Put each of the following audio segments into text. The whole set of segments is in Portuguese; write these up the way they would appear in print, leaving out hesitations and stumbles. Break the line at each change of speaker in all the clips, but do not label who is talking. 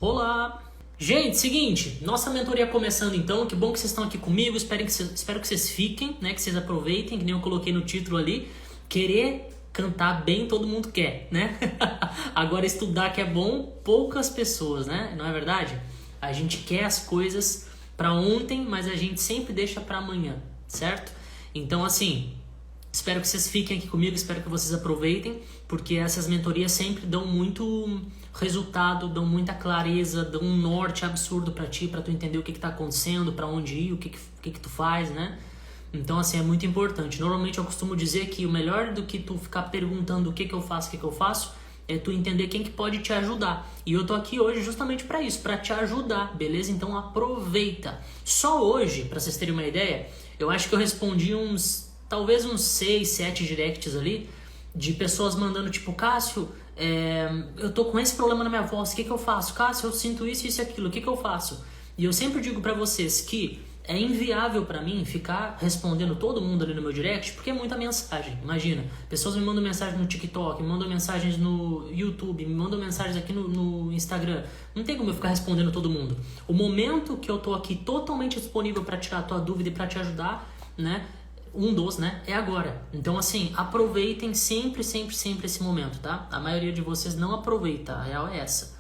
Olá! Gente, seguinte, nossa mentoria começando então, que bom que vocês estão aqui comigo, espero que vocês fiquem, né, que vocês aproveitem, que nem eu coloquei no título ali, querer cantar bem todo mundo quer, né? Agora estudar que é bom, poucas pessoas, né? Não é verdade? A gente quer as coisas para ontem, mas a gente sempre deixa para amanhã, certo? Então assim, espero que vocês fiquem aqui comigo, espero que vocês aproveitem, porque essas mentorias sempre dão muito resultado, dão muita clareza, dão um norte absurdo pra ti, pra tu entender o que tá acontecendo, pra onde ir, o que tu faz, né? Então, assim, é muito importante. Normalmente eu costumo dizer que o melhor do que tu ficar perguntando o que eu faço, é tu entender quem que pode te ajudar. E eu tô aqui hoje justamente pra isso, pra te ajudar, beleza? Então aproveita. Só hoje, pra vocês terem uma ideia, eu acho que eu respondi talvez uns 6, 7 directs ali, de pessoas mandando tipo, Cássio, eu tô com esse problema na minha voz, o que eu faço? Cássio, eu sinto isso, isso e aquilo, o que eu faço? E eu sempre digo pra vocês que é inviável pra mim ficar respondendo todo mundo ali no meu direct, porque é muita mensagem. Imagina, pessoas me mandam mensagem no TikTok, me mandam mensagens no YouTube, me mandam mensagens aqui no Instagram. Não tem como eu ficar respondendo todo mundo. O momento que eu tô aqui totalmente disponível pra tirar a tua dúvida e pra te ajudar, né? É agora. Então, assim, aproveitem sempre esse momento, tá? A maioria de vocês não aproveita, a real é essa.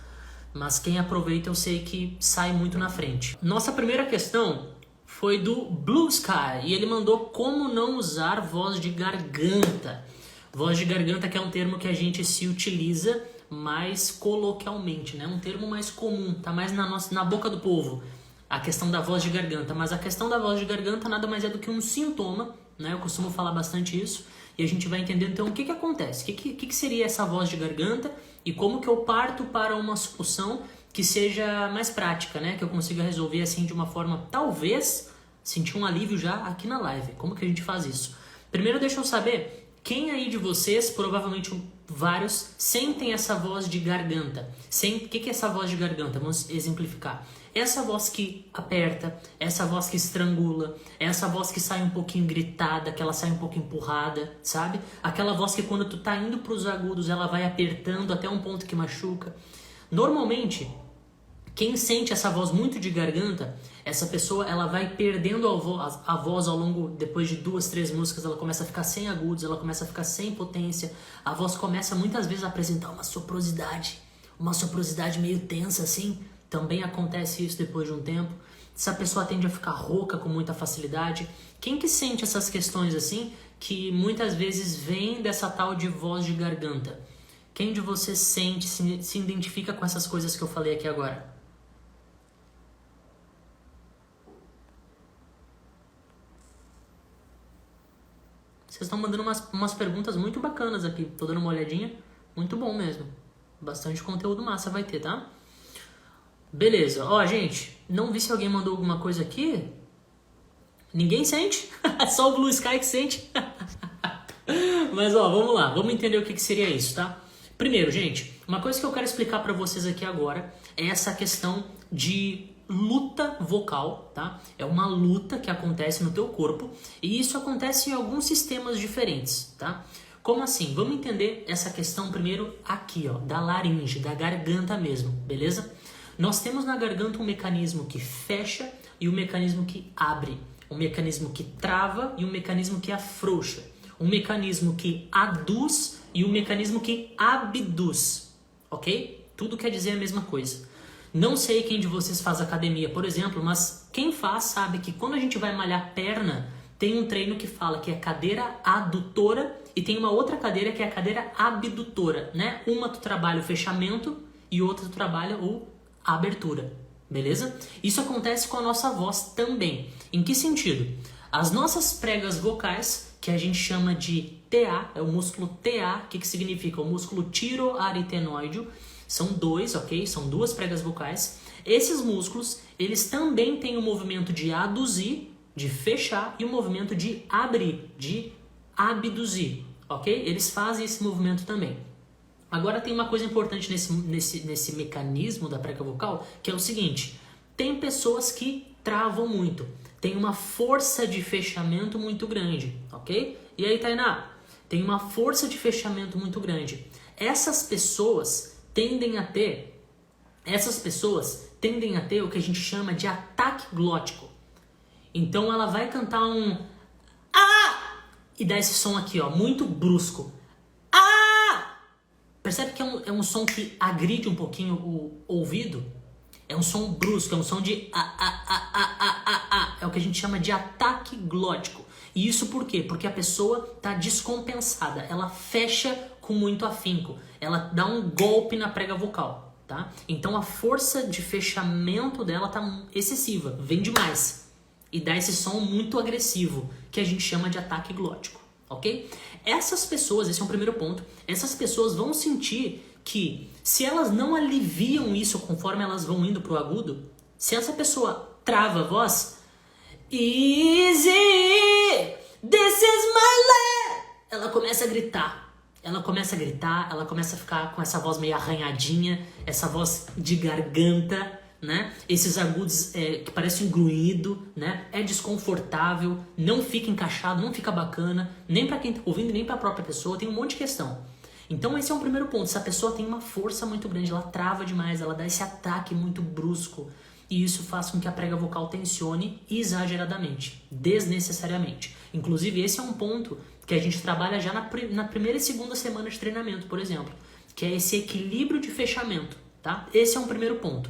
Mas quem aproveita, eu sei que sai muito na frente. Nossa primeira questão foi do Blue Sky, e ele mandou como não usar voz de garganta. Voz de garganta que é um termo que a gente se utiliza mais coloquialmente, né? Um termo mais comum, tá mais na boca do povo. A questão da voz de garganta, mas a questão da voz de garganta nada mais é do que um sintoma, né? Eu costumo falar bastante isso, e a gente vai entender então o que acontece, o que seria essa voz de garganta e como que eu parto para uma solução que seja mais prática, né? Que eu consiga resolver assim de uma forma, talvez, sentir um alívio já aqui na live. Como que a gente faz isso? Primeiro deixa eu saber, quem aí de vocês, provavelmente vários, sentem essa voz de garganta? O que é essa voz de garganta? Vamos exemplificar. Essa voz que aperta, essa voz que estrangula, essa voz que sai um pouquinho gritada, que ela sai um pouco empurrada, sabe? Aquela voz que quando tu tá indo pros agudos, ela vai apertando até um ponto que machuca. Normalmente, quem sente essa voz muito de garganta, essa pessoa ela vai perdendo a voz ao longo, depois de 2, 3 músicas, ela começa a ficar sem agudos, ela começa a ficar sem potência, a voz começa muitas vezes a apresentar uma soprosidade meio tensa assim. Também acontece isso depois de um tempo. Essa pessoa tende a ficar rouca com muita facilidade. Quem que sente essas questões assim, que muitas vezes vem dessa tal de voz de garganta? Quem de vocês sente, se identifica com essas coisas que eu falei aqui agora? Vocês estão mandando umas perguntas muito bacanas aqui. Tô dando uma olhadinha. Muito bom mesmo. Bastante conteúdo massa vai ter, tá? Beleza, ó gente, não vi se alguém mandou alguma coisa aqui. Ninguém sente? Só o Blue Sky que sente. Mas ó, vamos lá, vamos entender o que seria isso, tá? Primeiro, gente, uma coisa que eu quero explicar pra vocês aqui agora é essa questão de luta vocal, tá? É uma luta que acontece no teu corpo e isso acontece em alguns sistemas diferentes, tá? Como assim? Vamos entender essa questão primeiro aqui, ó, da laringe, da garganta mesmo, beleza? Nós temos na garganta um mecanismo que fecha e um mecanismo que abre. Um mecanismo que trava e um mecanismo que afrouxa. Um mecanismo que aduz e um mecanismo que abduz. Ok? Tudo quer dizer a mesma coisa. Não sei quem de vocês faz academia, por exemplo, mas quem faz sabe que quando a gente vai malhar perna, tem um treino que fala que é cadeira adutora e tem uma outra cadeira que é a cadeira abdutora, né? Uma tu trabalha o fechamento e outra tu trabalha a abertura, beleza? Isso acontece com a nossa voz também. Em que sentido? As nossas pregas vocais, que a gente chama de TA, é o músculo TA, que significa o músculo tiroaritenoide, são 2, ok? São 2 pregas vocais. Esses músculos, eles também têm o movimento de aduzir, de fechar, e o movimento de abrir, de abduzir, ok? Eles fazem esse movimento também. Agora tem uma coisa importante nesse mecanismo da prega vocal, que é o seguinte, tem pessoas que travam muito, tem uma força de fechamento muito grande, ok? E aí, Tainá? Tem uma força de fechamento muito grande. Essas pessoas tendem a ter essas pessoas tendem a ter o que a gente chama de ataque glótico. Então ela vai cantar um ah! E dá esse som aqui, ó, muito brusco. Ah! Percebe que é um som que agride um pouquinho o ouvido? É um som brusco, é um som de É o que a gente chama de ataque glótico. E isso por quê? Porque a pessoa está descompensada, ela fecha com muito afinco, ela dá um golpe na prega vocal, tá? Então a força de fechamento dela tá excessiva, vem demais. E dá esse som muito agressivo, que a gente chama de ataque glótico, ok? Essas pessoas, esse é o primeiro ponto, essas pessoas vão sentir que se elas não aliviam isso conforme elas vão indo pro agudo, se essa pessoa trava a voz, easy, this is my life, ela começa a gritar, ela começa a ficar com essa voz meio arranhadinha, essa voz de garganta, né? Esses agudos que parecem grunhido, né? É desconfortável, não fica encaixado, não fica bacana, nem para quem tá ouvindo, nem para a própria pessoa, tem um monte de questão. Então esse é um primeiro ponto, essa pessoa tem uma força muito grande, ela trava demais, ela dá esse ataque muito brusco, e isso faz com que a prega vocal tensione exageradamente, desnecessariamente. Inclusive esse é um ponto que a gente trabalha já na primeira e segunda semana de treinamento, por exemplo, que é esse equilíbrio de fechamento, tá? Esse é um primeiro ponto.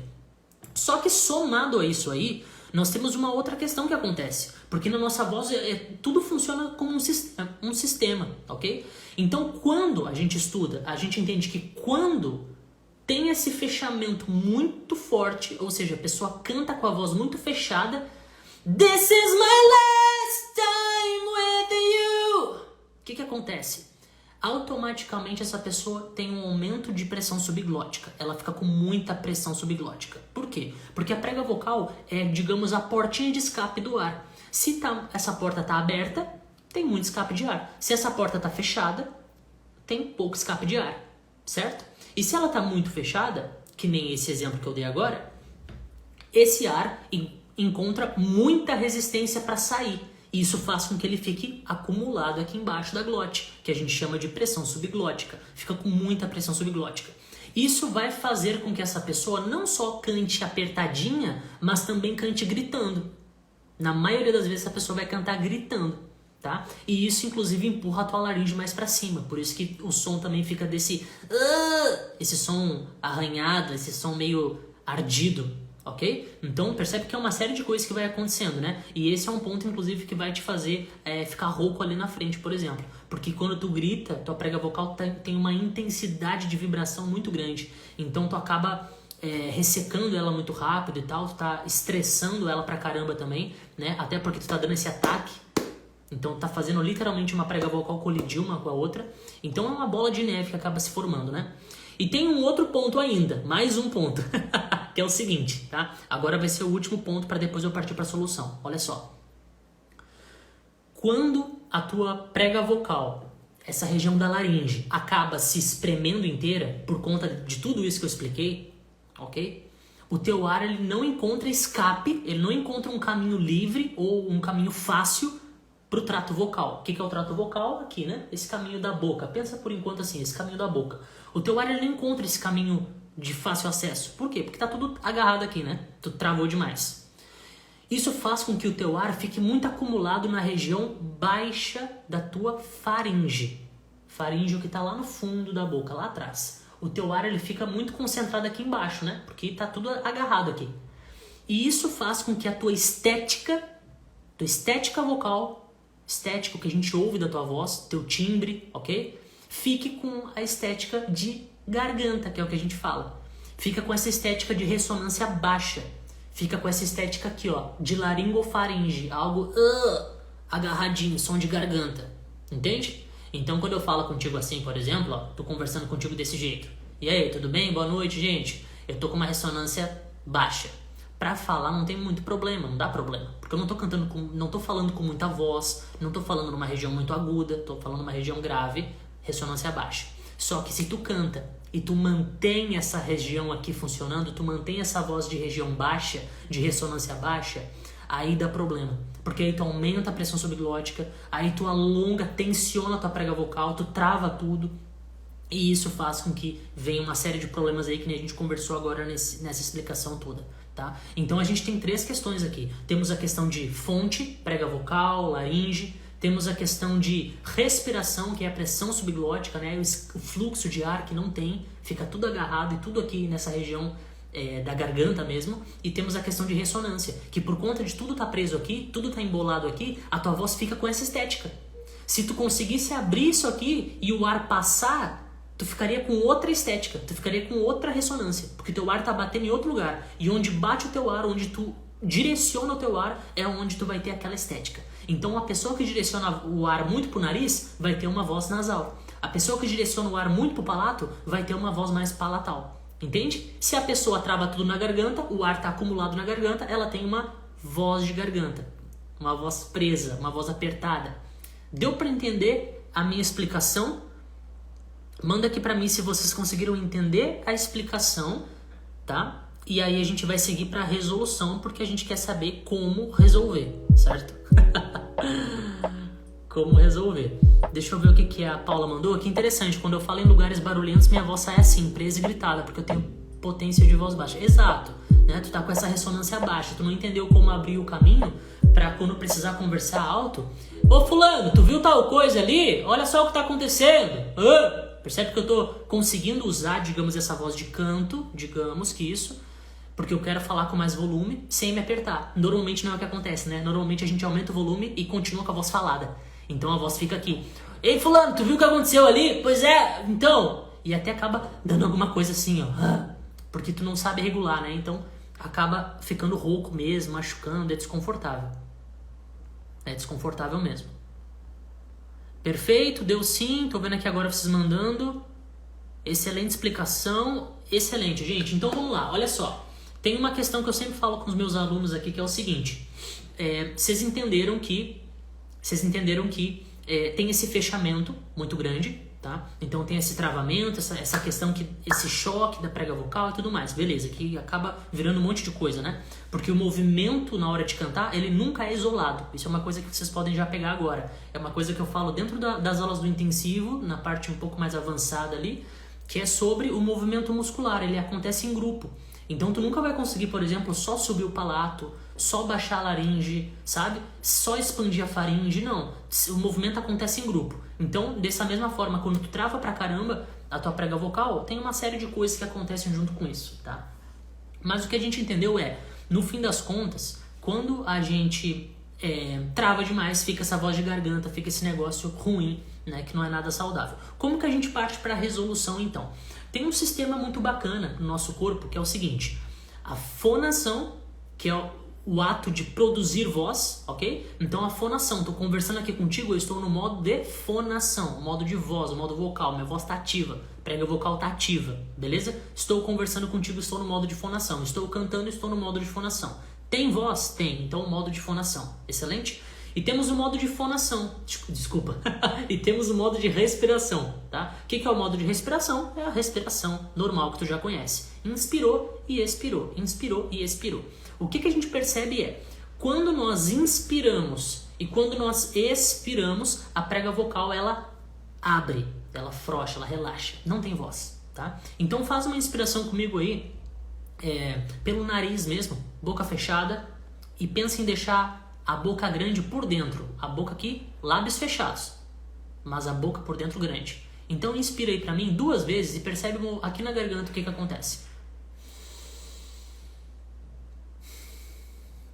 Só que somado a isso aí, nós temos uma outra questão que acontece. Porque na nossa voz tudo funciona como um sistema, ok? Então quando a gente estuda, a gente entende que quando tem esse fechamento muito forte, ou seja, a pessoa canta com a voz muito fechada, this is my last time with you. O que acontece? Automaticamente essa pessoa tem um aumento de pressão subglótica. Ela fica com muita pressão subglótica. Por quê? Porque a prega vocal é, digamos, a portinha de escape do ar. Se essa porta está aberta, tem muito escape de ar. Se essa porta está fechada, tem pouco escape de ar, certo? E se ela está muito fechada, que nem esse exemplo que eu dei agora, esse ar encontra muita resistência para sair. E isso faz com que ele fique acumulado aqui embaixo da glote, que a gente chama de pressão subglótica. Fica com muita pressão subglótica. Isso vai fazer com que essa pessoa não só cante apertadinha, mas também cante gritando. Na maioria das vezes a pessoa vai cantar gritando, tá? E isso inclusive empurra a tua laringe mais para cima. Por isso que o som também fica desse esse som arranhado, esse som meio ardido. Ok? Então percebe que é uma série de coisas que vai acontecendo, né? E esse é um ponto, inclusive, que vai te fazer ficar rouco ali na frente, por exemplo. Porque quando tu grita, tua prega vocal tem uma intensidade de vibração muito grande. Então tu acaba ressecando ela muito rápido e tal, tu tá estressando ela pra caramba também, né? Até porque tu tá dando esse ataque. Então tá fazendo literalmente uma prega vocal colidir uma com a outra. Então é uma bola de neve que acaba se formando, né? E tem um outro ponto ainda, mais um ponto, que é o seguinte, tá? Agora vai ser o último ponto para depois eu partir para a solução. Olha só. Quando a tua prega vocal, essa região da laringe, acaba se espremendo inteira por conta de tudo isso que eu expliquei, ok? O teu ar ele não encontra escape, ele não encontra um caminho livre ou um caminho fácil para o trato vocal. O que é o trato vocal? Aqui, né? Esse caminho da boca. Pensa por enquanto assim, esse caminho da boca. O teu ar ele não encontra esse caminho de fácil acesso. Por quê? Porque tá tudo agarrado aqui, né? Tu travou demais. Isso faz com que o teu ar fique muito acumulado na região baixa da tua faringe. Faringe é o que tá lá no fundo da boca, lá atrás. O teu ar ele fica muito concentrado aqui embaixo, né? Porque tá tudo agarrado aqui. E isso faz com que a tua estética vocal, estético que a gente ouve da tua voz, teu timbre, ok? Fique com a estética de garganta, que é o que a gente fala. Fica com essa estética de ressonância baixa. Fica com essa estética aqui, ó, de laringofaringe, algo agarradinho, som de garganta. Entende? Então quando eu falo contigo assim, por exemplo, ó, tô conversando contigo desse jeito. E aí, tudo bem? Boa noite, gente. Eu tô com uma ressonância baixa. Pra falar não tem muito problema, não dá problema. Porque eu não tô não tô falando com muita voz, não tô falando numa região muito aguda, tô falando numa região grave, ressonância baixa. Só que se tu canta e tu mantém essa região aqui funcionando, tu mantém essa voz de região baixa, de ressonância baixa, aí dá problema. Porque aí tu aumenta a pressão subglótica, aí tu alonga, tensiona a tua prega vocal, tu trava tudo. E isso faz com que venha uma série de problemas aí que nem a gente conversou agora nessa explicação toda, tá? Então a gente tem 3 questões aqui. Temos a questão de fonte, prega vocal, laringe. Temos a questão de respiração, que é a pressão subglótica, né? O fluxo de ar que não tem, fica tudo agarrado e tudo aqui nessa região da garganta mesmo. E temos a questão de ressonância, que por conta de tudo tá preso aqui, tudo tá embolado aqui, a tua voz fica com essa estética. Se tu conseguisse abrir isso aqui e o ar passar, tu ficaria com outra estética, tu ficaria com outra ressonância, porque teu ar tá batendo em outro lugar. E onde bate o teu ar, onde tu direciona o teu ar, é onde tu vai ter aquela estética. Então a pessoa que direciona o ar muito pro nariz vai ter uma voz nasal. A pessoa que direciona o ar muito pro palato vai ter uma voz mais palatal. Entende? Se a pessoa trava tudo na garganta, o ar tá acumulado na garganta, ela tem uma voz de garganta. Uma voz presa, uma voz apertada. Deu para entender a minha explicação? Manda aqui pra mim se vocês conseguiram entender a explicação, tá? E aí a gente vai seguir pra resolução, porque a gente quer saber como resolver, certo? Como resolver. Deixa eu ver o que a Paula mandou. Que interessante, quando eu falo em lugares barulhentos, minha voz sai assim, presa e gritada, porque eu tenho potência de voz baixa. Exato, né? Tu tá com essa ressonância baixa, tu não entendeu como abrir o caminho pra quando precisar conversar alto. Ô fulano, tu viu tal coisa ali? Olha só o que tá acontecendo. Percebe que eu tô conseguindo usar, digamos, essa voz de canto, digamos que isso, porque eu quero falar com mais volume sem me apertar. Normalmente não é o que acontece, né? Normalmente a gente aumenta o volume e continua com a voz falada. Então a voz fica aqui. Ei, fulano, tu viu o que aconteceu ali? Pois é, então... E até acaba dando alguma coisa assim, ó. Porque tu não sabe regular, né? Então acaba ficando rouco mesmo, machucando, é desconfortável. É desconfortável mesmo. Perfeito, deu sim. Tô vendo aqui agora vocês mandando. Excelente explicação. Excelente, gente. Então vamos lá, olha só. Tem uma questão que eu sempre falo com os meus alunos aqui, que é o seguinte. Vocês entenderam que tem esse fechamento muito grande, tá? Então tem esse travamento, essa questão, esse choque da prega vocal e tudo mais. Beleza, que acaba virando um monte de coisa, né? Porque o movimento na hora de cantar, ele nunca é isolado. Isso é uma coisa que vocês podem já pegar agora. É uma coisa que eu falo dentro das aulas do intensivo, na parte um pouco mais avançada ali, que é sobre o movimento muscular. Ele acontece em grupo. Então tu nunca vai conseguir, por exemplo, só subir o palato, só baixar a laringe, sabe? Só expandir a faringe, não. O movimento acontece em grupo. Então, dessa mesma forma, quando tu trava pra caramba a tua prega vocal, tem uma série de coisas que acontecem junto com isso, tá? Mas o que a gente entendeu no fim das contas, quando a gente trava demais, fica essa voz de garganta, fica esse negócio ruim, né? Que não é nada saudável. Como que a gente parte pra resolução, então? Tem um sistema muito bacana no nosso corpo, que é o seguinte. A fonação, que é o ato de produzir voz, ok? Então a fonação, estou conversando aqui contigo, eu estou no modo de fonação, modo de voz, o modo vocal, minha voz está ativa, prega vocal está ativa, beleza? Estou conversando contigo, estou no modo de fonação, estou cantando, estou no modo de fonação. Tem voz? Tem, então o modo de fonação, excelente? E temos o modo de fonação, desculpa, e temos o modo de respiração, tá? O que é o modo de respiração? É a respiração normal que tu já conhece. Inspirou e expirou, inspirou e expirou. O que a gente percebe quando nós inspiramos e quando nós expiramos, a prega vocal ela abre, ela afrouxa, ela relaxa, não tem voz, tá? Então faz uma inspiração comigo aí, pelo nariz mesmo, boca fechada, e pensa em deixar a boca grande por dentro, a boca aqui, lábios fechados, mas a boca por dentro grande. Então inspira aí pra mim 2 vezes e percebe aqui na garganta o que acontece.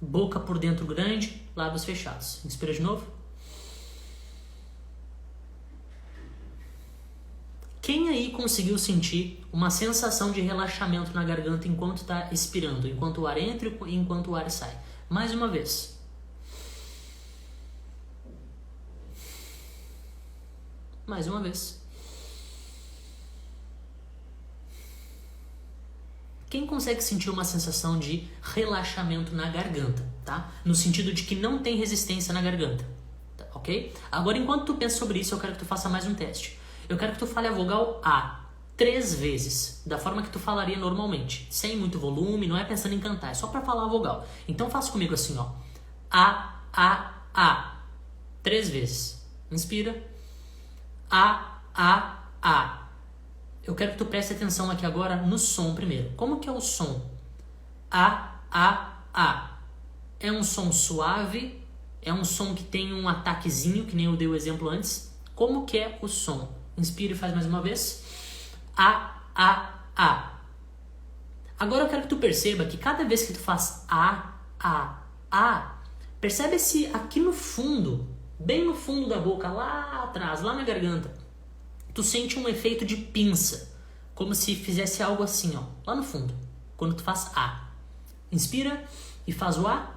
Boca por dentro grande, lábios fechados. Inspira de novo. Quem aí conseguiu sentir uma sensação de relaxamento na garganta enquanto está expirando, enquanto o ar entra e enquanto o ar sai? Mais uma vez. Mais uma vez. Quem consegue sentir uma sensação de relaxamento na garganta, tá? No sentido de que não tem resistência na garganta, tá? Ok? Agora, enquanto tu pensa sobre isso, eu quero que tu faça mais um teste. Eu quero que tu fale a vogal A 3 vezes, da forma que tu falaria normalmente, sem muito volume, não é pensando em cantar, é só pra falar a vogal. Então faça comigo assim, ó. A. 3 vezes. Inspira. A. Eu quero que tu preste atenção aqui agora no som primeiro. Como que é o som? A. É um som suave? É um som que tem um ataquezinho, que nem eu dei o exemplo antes? Como que é o som? Inspira e faz mais uma vez. A. Agora eu quero que tu perceba que cada vez que tu faz A, percebe se aqui no fundo, bem no fundo da boca, lá atrás, lá na garganta, tu sente um efeito de pinça, como se fizesse algo assim, ó, lá no fundo, quando tu faz A. Inspira e faz o A.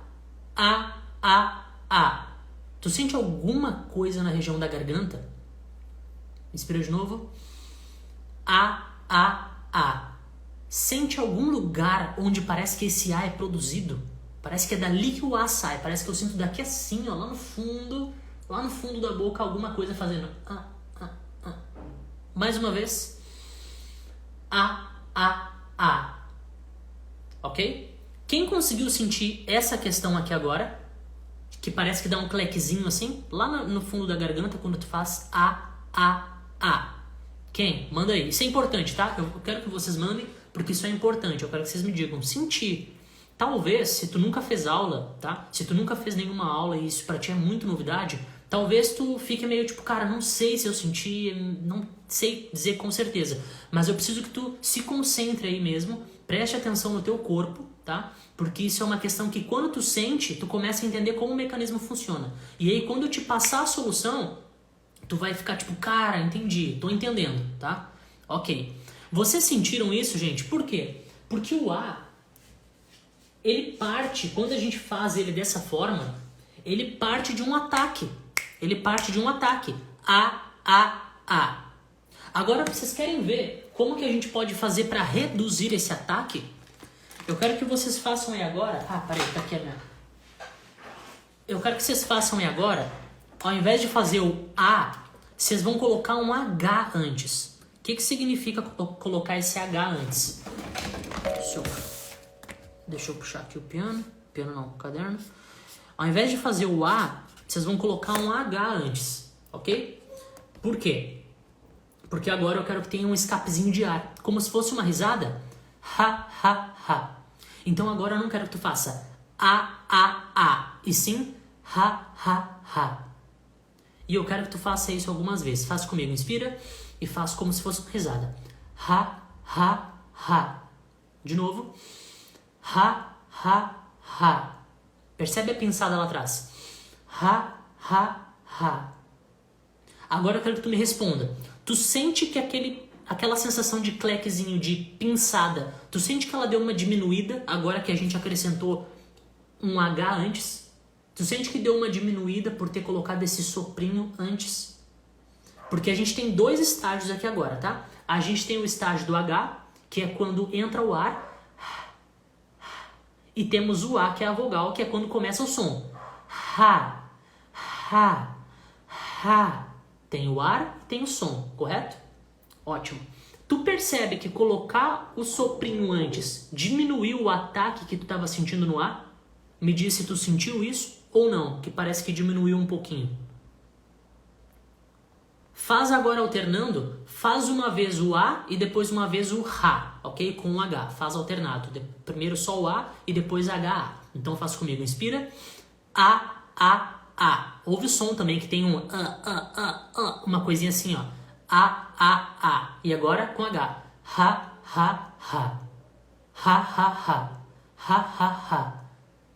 Tu sente alguma coisa na região da garganta? Inspira de novo. A. Sente algum lugar onde parece que esse A é produzido? Parece que é dali que o A sai. Parece que eu sinto daqui assim, ó, lá no fundo da boca, alguma coisa fazendo A. Mais uma vez. A. Ok? Quem conseguiu sentir essa questão aqui agora, que parece que dá um clequezinho assim, lá no fundo da garganta, quando tu faz A. Quem? Manda aí. Isso é importante, tá? Eu quero que vocês mandem, porque isso é importante. Eu quero que vocês me digam. Sentir. Talvez, se tu nunca fez aula, tá? Se tu nunca fez nenhuma aula e isso pra ti é muito novidade, talvez tu fique meio tipo, cara, não sei se eu senti, não sei dizer com certeza. Mas eu preciso que tu se concentre aí mesmo, preste atenção no teu corpo, tá? Porque isso é uma questão que quando tu sente, tu começa a entender como o mecanismo funciona. E aí quando eu te passar a solução, tu vai ficar tipo, cara, entendi, tô entendendo, tá? Ok. Vocês sentiram isso, gente? Por quê? Porque o A, ele parte, quando a gente faz ele dessa forma, ele parte de um ataque. Ele parte de um ataque. A. Agora, vocês querem ver como que a gente pode fazer para reduzir esse ataque? Eu quero que vocês façam aí agora... peraí, tá aqui a minha... Eu quero que vocês façam aí agora, ao invés de fazer o A, vocês vão colocar um H antes. O que significa colocar esse H antes? Deixa eu puxar aqui o piano. Piano não, o caderno. Ao invés de fazer o A, vocês vão colocar um H antes, ok? Por quê? Porque agora eu quero que tenha um escapezinho de ar. Como se fosse uma risada. Ha. Então agora eu não quero que tu faça A. E sim ha. E eu quero que tu faça isso algumas vezes. Faz comigo, inspira e faz como se fosse uma risada. Ha. De novo. Ha. Percebe a pinçada lá atrás. Ha. Agora eu quero que tu me responda. Tu sente que aquela sensação de clequezinho, de pinçada, tu sente que ela deu uma diminuída agora que a gente acrescentou um H antes? Tu sente que deu uma diminuída por ter colocado esse soprinho antes? Porque a gente tem dois estágios aqui agora, tá? A gente tem o estágio do H, que é quando entra o ar, e temos o A, que é a vogal, que é quando começa o som. Ha. Tem o ar e tem o som, correto? Ótimo. Tu percebe que colocar o soprinho antes diminuiu o ataque que tu estava sentindo no ar? Me diz se tu sentiu isso ou não, que parece que diminuiu um pouquinho. Faz agora alternando, faz uma vez o A e depois uma vez o Ha, ok? Com o H, faz alternado. Primeiro só o A e depois HA. Então faz comigo, inspira. A. Ouve o som também que tem um uma coisinha assim, ó. A. E agora com H. Ha. Ha.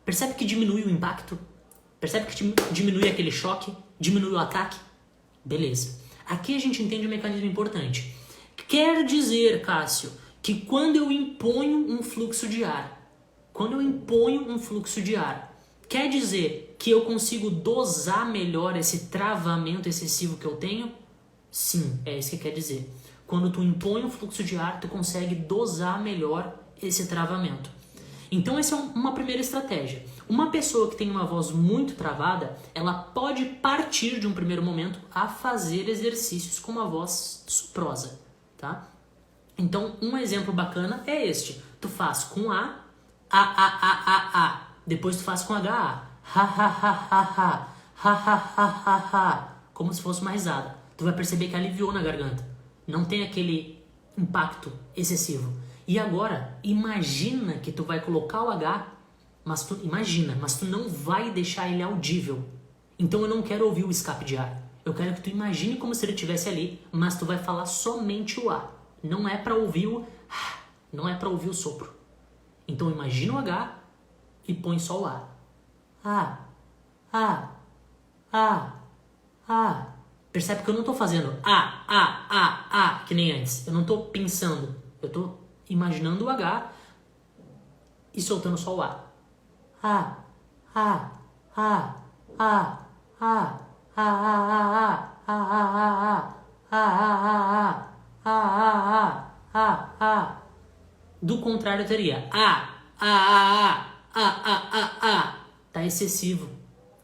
Percebe que diminui o impacto? Percebe que diminui aquele choque? Diminui o ataque? Beleza. Aqui a gente entende um mecanismo importante. Quer dizer, Cássio, que quando eu imponho um fluxo de ar, quer dizer que eu consigo dosar melhor esse travamento excessivo que eu tenho? Sim, é isso que quer dizer. Quando tu impõe um fluxo de ar, tu consegue dosar melhor esse travamento. Então essa é uma primeira estratégia. Uma pessoa que tem uma voz muito travada, ela pode partir de um primeiro momento a fazer exercícios com uma voz suprosa, tá? Então um exemplo bacana é este. Tu faz com A. Depois tu faz com H. Ha. Como se fosse uma risada. Tu vai perceber que aliviou na garganta. Não tem aquele impacto excessivo. E agora, imagina que tu vai colocar o H, mas tu não vai deixar ele audível. Então eu não quero ouvir o escape de ar. Eu quero que tu imagine como se ele estivesse ali, mas tu vai falar somente o A. Não é para ouvir o sopro. Então imagina o H e põe só o A. A, A, A, A. Percebe que eu não tô fazendo A, que nem antes. Eu não tô pensando. Eu tô imaginando o H e soltando só o A. A, A, A, A, A, A, A, A, A, A, A, A. Do contrário, eu teria A. Tá excessivo.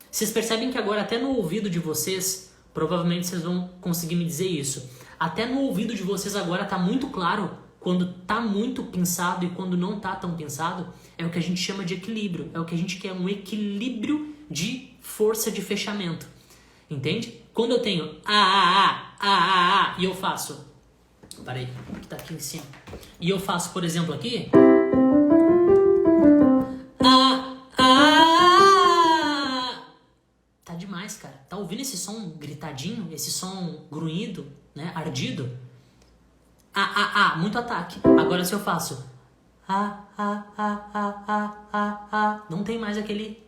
Vocês percebem que agora até no ouvido de vocês, provavelmente vocês vão conseguir me dizer isso. Até no ouvido de vocês agora tá muito claro quando tá muito pensado e quando não tá tão pensado. É o que a gente chama de equilíbrio. É o que a gente quer, um equilíbrio de força de fechamento. Entende? Quando eu tenho A, e eu faço... Peraí, que tá aqui em cima. E eu faço, por exemplo, aqui... Tá demais, cara. Tá ouvindo esse som gritadinho? Esse som grunhido, né? Ardido? Muito ataque. Agora se eu faço... Não tem mais aquele...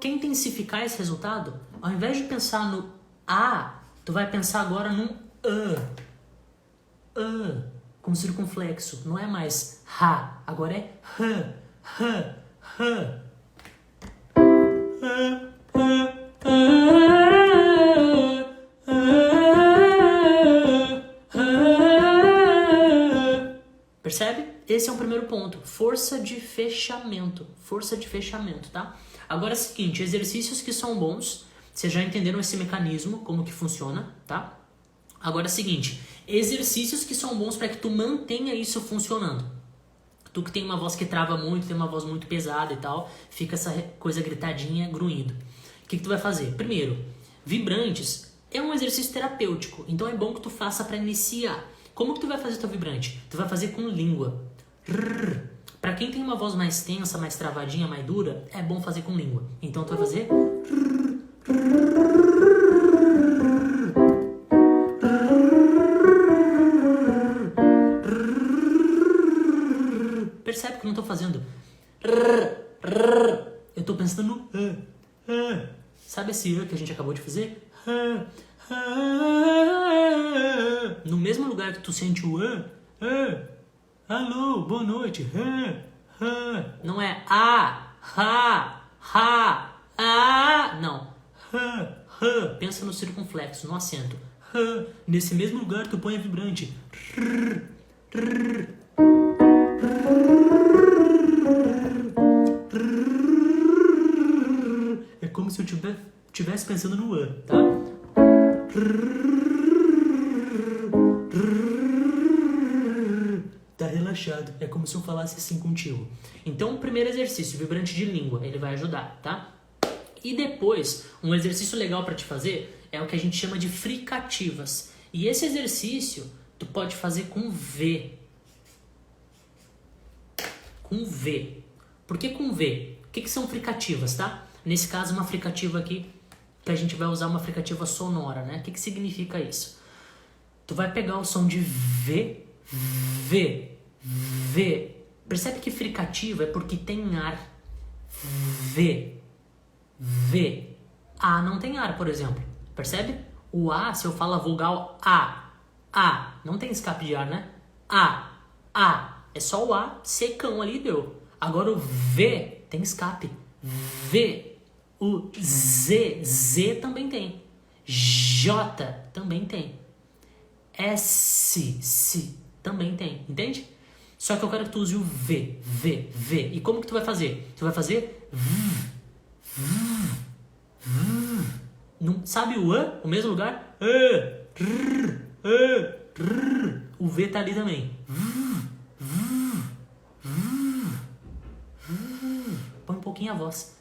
Quer intensificar esse resultado? Ao invés de pensar no A, tu vai pensar agora num com circunflexo. Não é mais Ra, agora é H. Percebe? Esse é o primeiro ponto. Força de fechamento. Força de fechamento, tá? Agora é o seguinte, exercícios que são bons. Vocês já entenderam esse mecanismo, como que funciona, tá? Agora é o seguinte, exercícios que são bons para que tu mantenha isso funcionando. Tu que tem uma voz que trava muito, tem uma voz muito pesada e tal, fica essa coisa gritadinha, grunhido. O que tu vai fazer? Primeiro, vibrantes é um exercício terapêutico, então é bom que tu faça para iniciar. Como que tu vai fazer teu vibrante? Tu vai fazer com língua. Para quem tem uma voz mais tensa, mais travadinha, mais dura, é bom fazer com língua. Então tu vai fazer... Percebe que eu não tô fazendo... Eu tô pensando no... Sabe esse que a gente acabou de fazer? No mesmo lugar que tu sente o alô, boa noite. Não é não. Pensa no circunflexo, no acento. Nesse mesmo lugar tu põe a vibrante. É como se eu estivesse pensando no tá? Tá relaxado. É como se eu falasse assim contigo. Então, o primeiro exercício, vibrante de língua, ele vai ajudar, tá? E depois, um exercício legal para te fazer é o que a gente chama de fricativas. E esse exercício, tu pode fazer com V. Com V. Por que com V? O que são fricativas, tá? Nesse caso, uma fricativa aqui, que a gente vai usar uma fricativa sonora, né? O que significa isso? Tu vai pegar o som de V. Percebe que fricativa é porque tem ar. V. A não tem ar, por exemplo. Percebe? O A, se eu falo a vogal A. Não tem escape de ar, né? A. É só o A secão ali, deu. Agora o V tem escape. V. O Z também tem. J também tem. S também tem. Entende? Só que eu quero que tu use o V. E como que tu vai fazer? Tu vai fazer não, sabe o A? O mesmo lugar? O V tá ali também. Põe um pouquinho minha voz.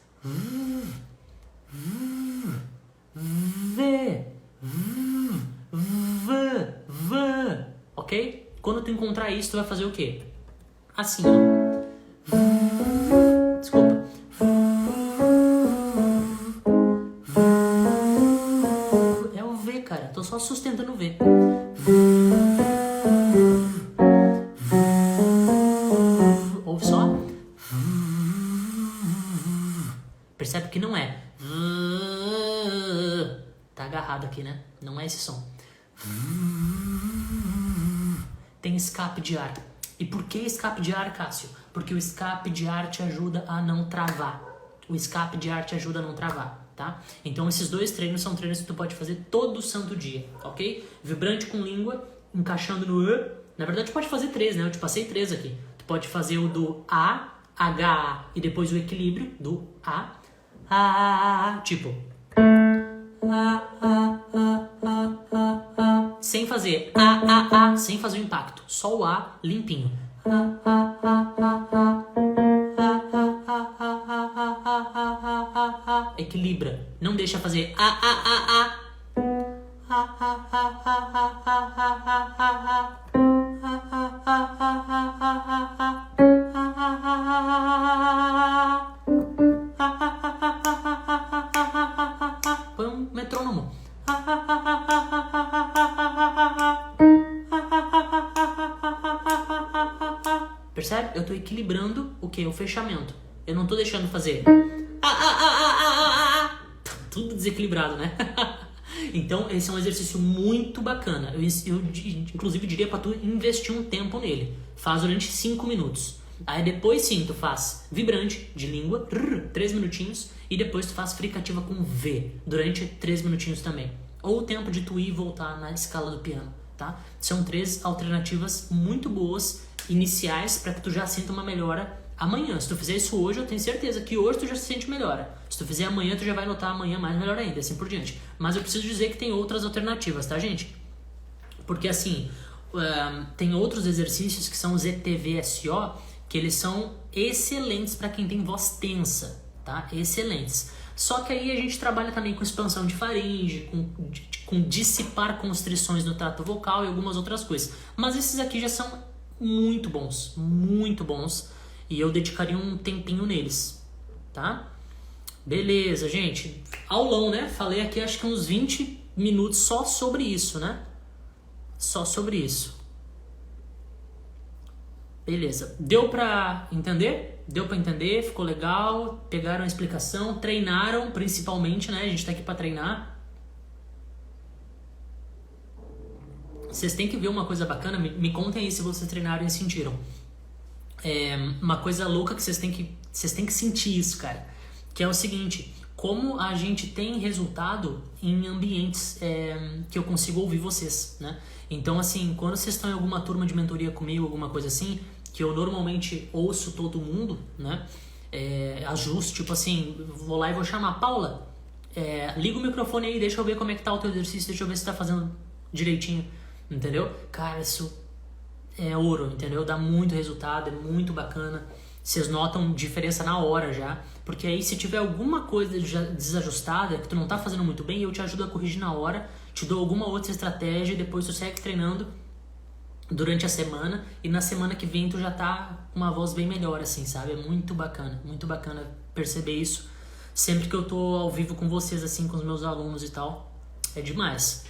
V, ok? Quando tu encontrar isso, tu vai fazer o quê? Assim, ó. Desculpa. É o V, cara. Tô só sustentando o V. Ouve só. Percebe que não é. Tá agarrado aqui, né? Não é esse som. Tem escape de ar. E por que escape de ar, Cássio? Porque o escape de ar te ajuda a não travar. O escape de ar te ajuda a não travar, tá? Então esses dois treinos são treinos que tu pode fazer todo santo dia, ok? Vibrante com língua, encaixando no E. Na verdade, tu pode fazer 3, né? Eu te passei 3 aqui. Tu pode fazer o do A, H, e depois o equilíbrio do A, tipo... Sem fazer sem fazer o impacto. Só o A limpinho. Equilibra. Não deixa fazer põe um metrônomo. Percebe? Eu tô equilibrando o que? O fechamento. Eu não tô deixando fazer tudo desequilibrado, né? Então esse é um exercício muito bacana. Eu inclusive diria pra tu investir um tempo nele. Faz durante 5 minutos. Aí depois sim, tu faz vibrante de língua, 3 minutinhos, e depois tu faz fricativa com V, durante 3 minutinhos também. Ou o tempo de tu ir e voltar na escala do piano, tá? São 3 alternativas muito boas, iniciais, para que tu já sinta uma melhora amanhã. Se tu fizer isso hoje, eu tenho certeza que hoje tu já se sente melhora. Se tu fizer amanhã, tu já vai notar amanhã mais melhor ainda, assim por diante. Mas eu preciso dizer que tem outras alternativas, tá, gente? Porque assim, tem outros exercícios que são os ETVSO, que eles são excelentes para quem tem voz tensa, tá? Excelentes. Só que aí a gente trabalha também com expansão de faringe, com dissipar constrições no trato vocal e algumas outras coisas. Mas esses aqui já são muito bons, e eu dedicaria um tempinho neles, tá? Beleza, gente. Aulão, né? Falei aqui acho que uns 20 minutos só sobre isso, né? Só sobre isso. Beleza. Deu pra entender? Deu pra entender? Ficou legal? Pegaram a explicação? Treinaram, principalmente, né? A gente tá aqui pra treinar. Vocês têm que ver uma coisa bacana. Me contem aí se vocês treinaram e sentiram. Uma coisa louca que vocês têm que sentir isso, cara. Que é o seguinte: como a gente tem resultado em ambientes que eu consigo ouvir vocês, né? Então, assim, quando vocês estão em alguma turma de mentoria comigo, alguma coisa assim, que eu normalmente ouço todo mundo, né? Ajusto, tipo assim, vou lá e vou chamar: Paula, liga o microfone aí, deixa eu ver como é que tá o teu exercício, deixa eu ver se tá fazendo direitinho, entendeu? Cara, isso é ouro, entendeu? Dá muito resultado, é muito bacana. Vocês notam diferença na hora já, porque aí se tiver alguma coisa desajustada, que tu não tá fazendo muito bem, eu te ajudo a corrigir na hora, te dou alguma outra estratégia e depois tu segue treinando durante a semana, e na semana que vem tu já tá com uma voz bem melhor, assim, sabe? É muito bacana perceber isso sempre que eu tô ao vivo com vocês, assim, com os meus alunos e tal. É demais.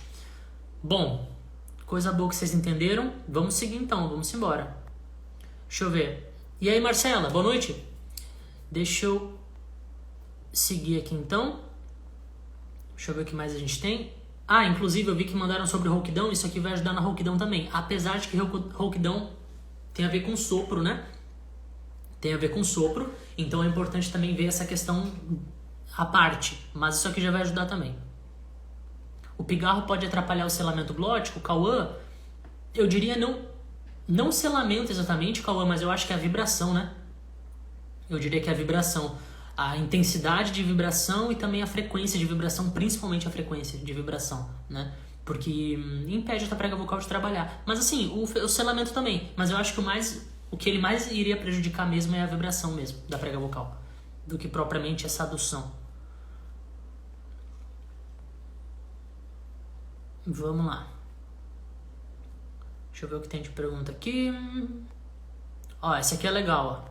Bom, coisa boa que vocês entenderam. Vamos seguir então, vamos embora. Deixa eu ver. E aí, Marcela, boa noite. Deixa eu seguir aqui então. Deixa eu ver o que mais a gente tem. Inclusive eu vi que mandaram sobre rouquidão. Isso aqui vai ajudar na rouquidão também. Apesar de que rouquidão tem a ver com sopro, né? Tem a ver com sopro. Então é importante também ver essa questão à parte. Mas isso aqui já vai ajudar também. O pigarro pode atrapalhar o selamento glótico. O Cauã, eu diria não selamento exatamente, Cauã, mas eu acho que é a vibração, né? Eu diria que é a vibração. A intensidade de vibração e também a frequência de vibração, principalmente a frequência de vibração, né? Porque impede a tua prega vocal de trabalhar. Mas assim, o selamento também. Mas eu acho que o que ele mais iria prejudicar mesmo é a vibração mesmo da prega vocal. do que propriamente essa adução. Vamos lá. Deixa eu ver o que tem de pergunta aqui. Ó, essa aqui é legal, ó.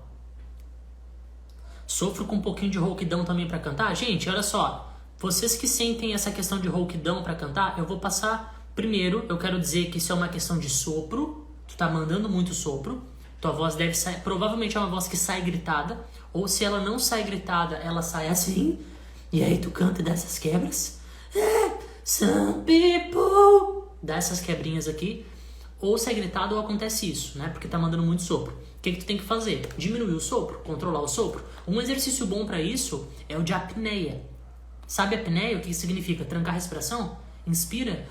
Sofro com um pouquinho de rouquidão também pra cantar? Gente, olha só. Vocês que sentem essa questão de rouquidão pra cantar, eu vou passar... Primeiro, eu quero dizer que isso é uma questão de sopro. Tu tá mandando muito sopro. Tua voz deve sair... Provavelmente é uma voz que sai gritada. Ou se ela não sai gritada, ela sai assim. E aí tu canta e dá essas quebras. Some people... Dá essas quebrinhas aqui. Ou sai gritado ou acontece isso, né? Porque tá mandando muito sopro. O que tu tem que fazer? Diminuir o sopro, controlar o sopro. Um exercício bom para isso é o de apneia. Sabe a apneia? O que significa? Trancar a respiração? Inspira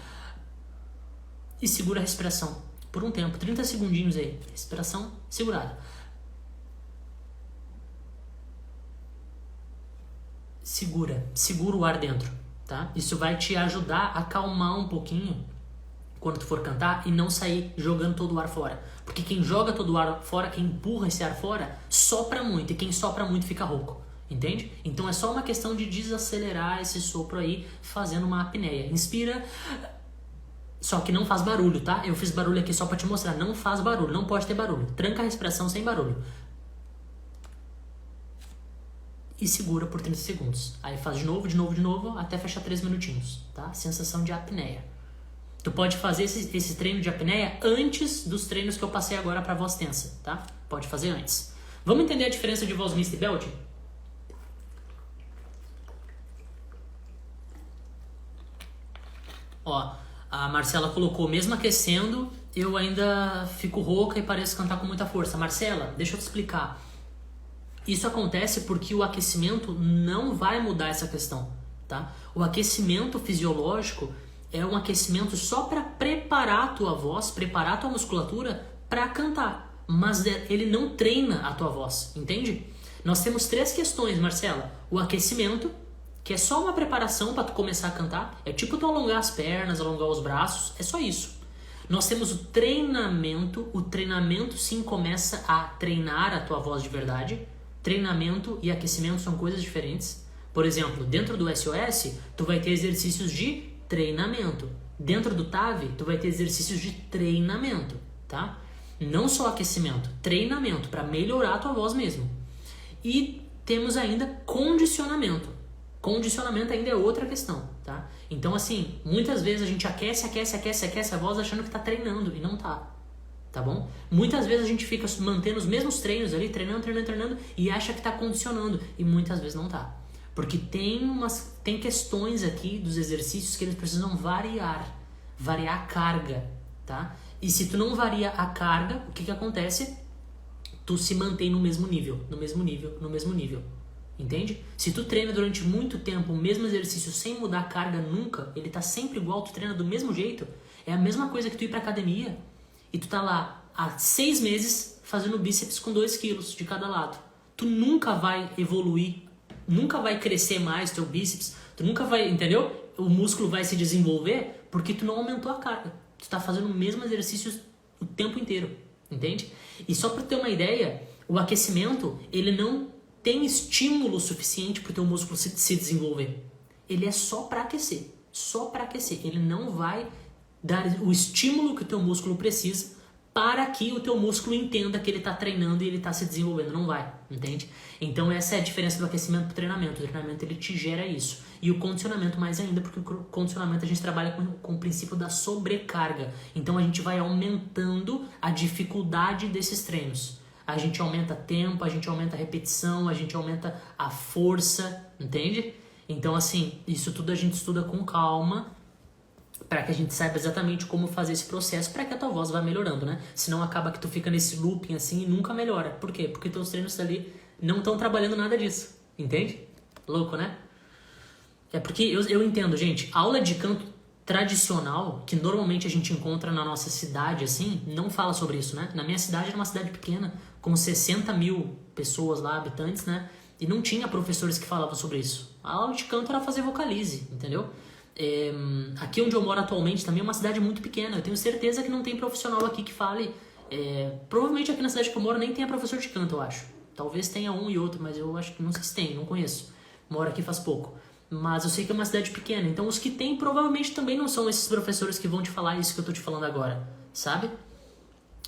e segura a respiração por um tempo, 30 segundinhos aí. Respiração segurada. Segura o ar dentro, tá? Isso vai te ajudar a acalmar um pouquinho quando tu for cantar e não sair jogando todo o ar fora. Porque quem joga todo o ar fora, quem empurra esse ar fora, sopra muito. E quem sopra muito fica rouco. Entende? Então é só uma questão de desacelerar esse sopro aí, fazendo uma apneia. Inspira, só que não faz barulho, tá? Eu fiz barulho aqui só pra te mostrar. Não faz barulho, não pode ter barulho. Tranca a respiração sem barulho. E segura por 30 segundos. Aí faz de novo, até fechar 3 minutinhos, tá? Sensação de apneia. Tu pode fazer esse treino de apneia antes dos treinos que eu passei agora para voz tensa, tá? Pode fazer antes. Vamos entender a diferença de voz mista e belting? Ó, a Marcela colocou, mesmo aquecendo, eu ainda fico rouca e pareço cantar com muita força. Marcela, deixa eu te explicar. Isso acontece porque o aquecimento não vai mudar essa questão, tá? O aquecimento fisiológico é um aquecimento só para preparar a tua voz, preparar a tua musculatura para cantar. Mas ele não treina a tua voz, entende? Nós temos 3 questões, Marcela. O aquecimento, que é só uma preparação para tu começar a cantar. É tipo tu alongar as pernas, alongar os braços, é só isso. Nós temos o treinamento sim começa a treinar a tua voz de verdade. Treinamento e aquecimento são coisas diferentes. Por exemplo, dentro do SOS, tu vai ter exercícios de treinamento. Dentro do TAV, tu vai ter exercícios de treinamento, tá? Não só aquecimento, treinamento para melhorar a tua voz mesmo. E temos ainda condicionamento. Condicionamento ainda é outra questão, tá? Então assim, muitas vezes a gente aquece a voz achando que tá treinando e não tá. Tá bom? Muitas vezes a gente fica mantendo os mesmos treinos ali, treinando e acha que tá condicionando e muitas vezes não tá. Porque tem questões aqui dos exercícios que eles precisam variar a carga, tá? E se tu não varia a carga, o que acontece? Tu se mantém no mesmo nível, entende? Se tu treina durante muito tempo o mesmo exercício sem mudar a carga nunca, ele tá sempre igual, tu treina do mesmo jeito, é a mesma coisa que tu ir pra academia e tu tá lá há 6 meses fazendo bíceps com 2 quilos de cada lado. Tu nunca vai evoluir, nunca vai crescer mais teu bíceps, tu nunca vai, entendeu? O músculo vai se desenvolver porque tu não aumentou a carga. Tu tá fazendo o mesmo exercício o tempo inteiro, entende? E só para ter uma ideia, o aquecimento, ele não tem estímulo suficiente para o teu músculo se desenvolver. Ele é só para aquecer, Ele não vai dar o estímulo que o teu músculo precisa para que o teu músculo entenda que ele está treinando e ele está se desenvolvendo. Não vai, entende? Então essa é a diferença do aquecimento para o treinamento. O treinamento ele te gera isso. E o condicionamento mais ainda, porque o condicionamento a gente trabalha com o princípio da sobrecarga. Então a gente vai aumentando a dificuldade desses treinos. A gente aumenta tempo, a gente aumenta a repetição, a gente aumenta a força, entende? Então assim, isso tudo a gente estuda com calma, para que a gente saiba exatamente como fazer esse processo para que a tua voz vá melhorando, né? Senão acaba que tu fica nesse looping assim e nunca melhora. Por quê? Porque teus treinos ali não estão trabalhando nada disso, entende? Louco, né? É porque eu entendo, gente, aula de canto tradicional, que normalmente a gente encontra na nossa cidade, assim, não fala sobre isso, né? Na minha cidade era uma cidade pequena, com 60 mil pessoas lá, habitantes, né? E não tinha professores que falavam sobre isso. A aula de canto era fazer vocalize, entendeu? Aqui onde eu moro atualmente também é uma cidade muito pequena. Eu tenho certeza que não tem profissional aqui que fale. Provavelmente aqui na cidade que eu moro nem tenha professor de canto, eu acho. Talvez tenha um e outro, mas eu acho que não sei se tem, não conheço. Moro aqui faz pouco. Mas eu sei que é uma cidade pequena, então os que tem provavelmente também não são esses professores que vão te falar isso que eu tô te falando agora, sabe?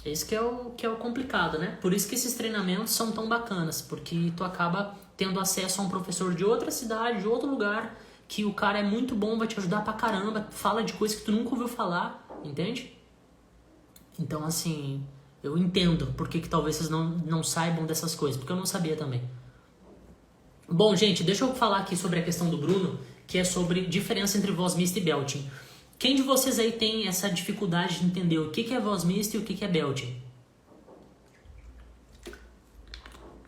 Esse que é o complicado, né? Por isso que esses treinamentos são tão bacanas, porque tu acaba tendo acesso a um professor de outra cidade, de outro lugar, que o cara é muito bom, vai te ajudar pra caramba, fala de coisas que tu nunca ouviu falar, entende? Então, assim, eu entendo por que talvez vocês não saibam dessas coisas, porque eu não sabia também. Bom, gente, deixa eu falar aqui sobre a questão do Bruno, que é sobre diferença entre voz mista e belting. Quem de vocês aí tem essa dificuldade de entender o que é voz mista e o que é belting?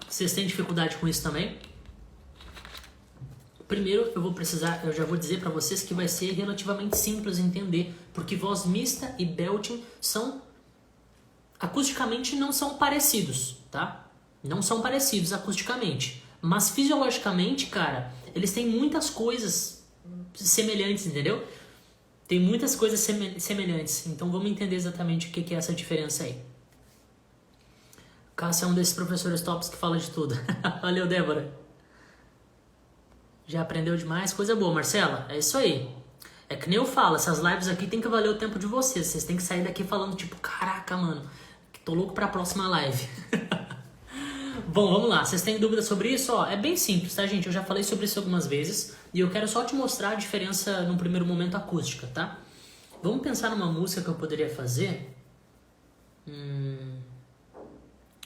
Vocês têm dificuldade com isso também? Primeiro, eu já vou dizer para vocês que vai ser relativamente simples entender, porque voz mista e belting acusticamente não são parecidos, tá? Não são parecidos acusticamente. Mas fisiologicamente, cara, eles têm muitas coisas semelhantes, entendeu? Tem muitas coisas semelhantes. Então vamos entender exatamente o que é essa diferença aí. Cássio é um desses professores tops que fala de tudo. Valeu, Débora. Já aprendeu demais? Coisa boa, Marcela. É isso aí. É que nem eu falo, essas lives aqui tem que valer o tempo de vocês. Vocês têm que sair daqui falando tipo, caraca, mano, tô louco pra próxima live. Bom, vamos lá. Vocês têm dúvidas sobre isso? Ó, é bem simples, tá, gente? Eu já falei sobre isso algumas vezes e eu quero só te mostrar a diferença num primeiro momento acústica, tá? Vamos pensar numa música que eu poderia fazer.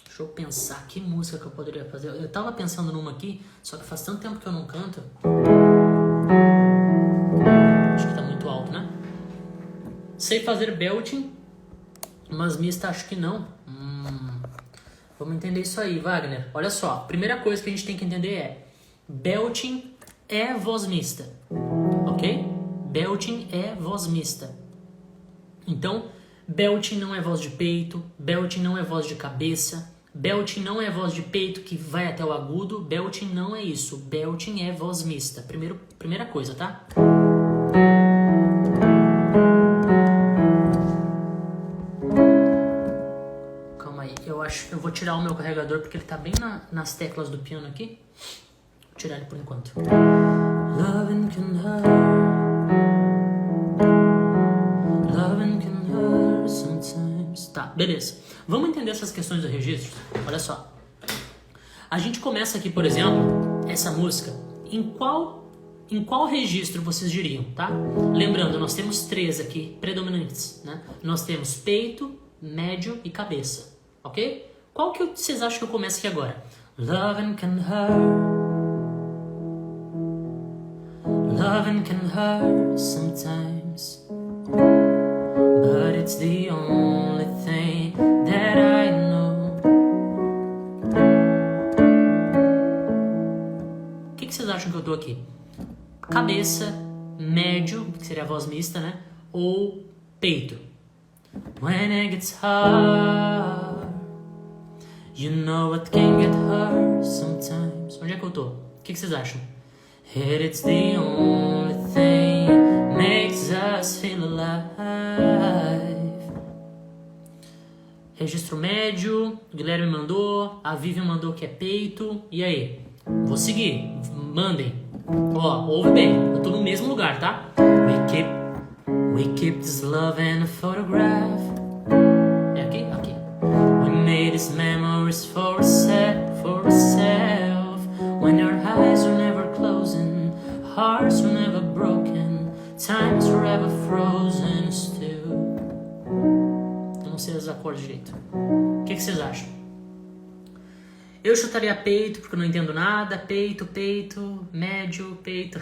Deixa eu pensar que música que eu poderia fazer. Eu tava pensando numa aqui, só que faz tanto tempo que eu não canto. Acho que tá muito alto, né? Sei fazer belting, mas mista acho que não. Vamos entender isso aí, Wagner. Olha só, primeira coisa que a gente tem que entender é belting é voz mista, ok? Belting é voz mista. Então, belting não é voz de peito, belting não é voz de cabeça, belting não é voz de peito que vai até o agudo, belting não é isso. Belting é voz mista. Primeira coisa, tá? Eu vou tirar o meu carregador porque ele tá bem nas teclas do piano aqui. Vou tirar ele por enquanto. Loving can hurt. Loving can hurt sometimes. Tá, beleza. Vamos entender essas questões do registro? Olha só. A gente começa aqui, por exemplo, essa música. Em qual registro vocês diriam, tá? Lembrando, nós temos 3 aqui predominantes, né? Nós temos peito, médio e cabeça. Ok? Qual que vocês acham que eu começo aqui agora? Loving can hurt. Loving can hurt sometimes. But it's the only thing that I know. O que vocês acham que eu tô aqui? Cabeça, médio, que seria a voz mista, né? Ou peito? When it gets hard, you know it can get hard sometimes. Onde é que eu tô? O que vocês acham? It's the only thing makes us feel alive. Registro médio, o Guilherme mandou, a Vivian mandou que é peito. E aí? Vou seguir, mandem. Ó, ouve bem, eu tô no mesmo lugar, tá? We keep this love in a photograph. É aqui? Aqui. We made these memories for ourselves. When our eyes were never closing, hearts were never broken, times were ever frozen still. Eu não sei os acordes direito. O que vocês acham? Eu chutaria peito, porque eu não entendo nada. Peito, médio, peito.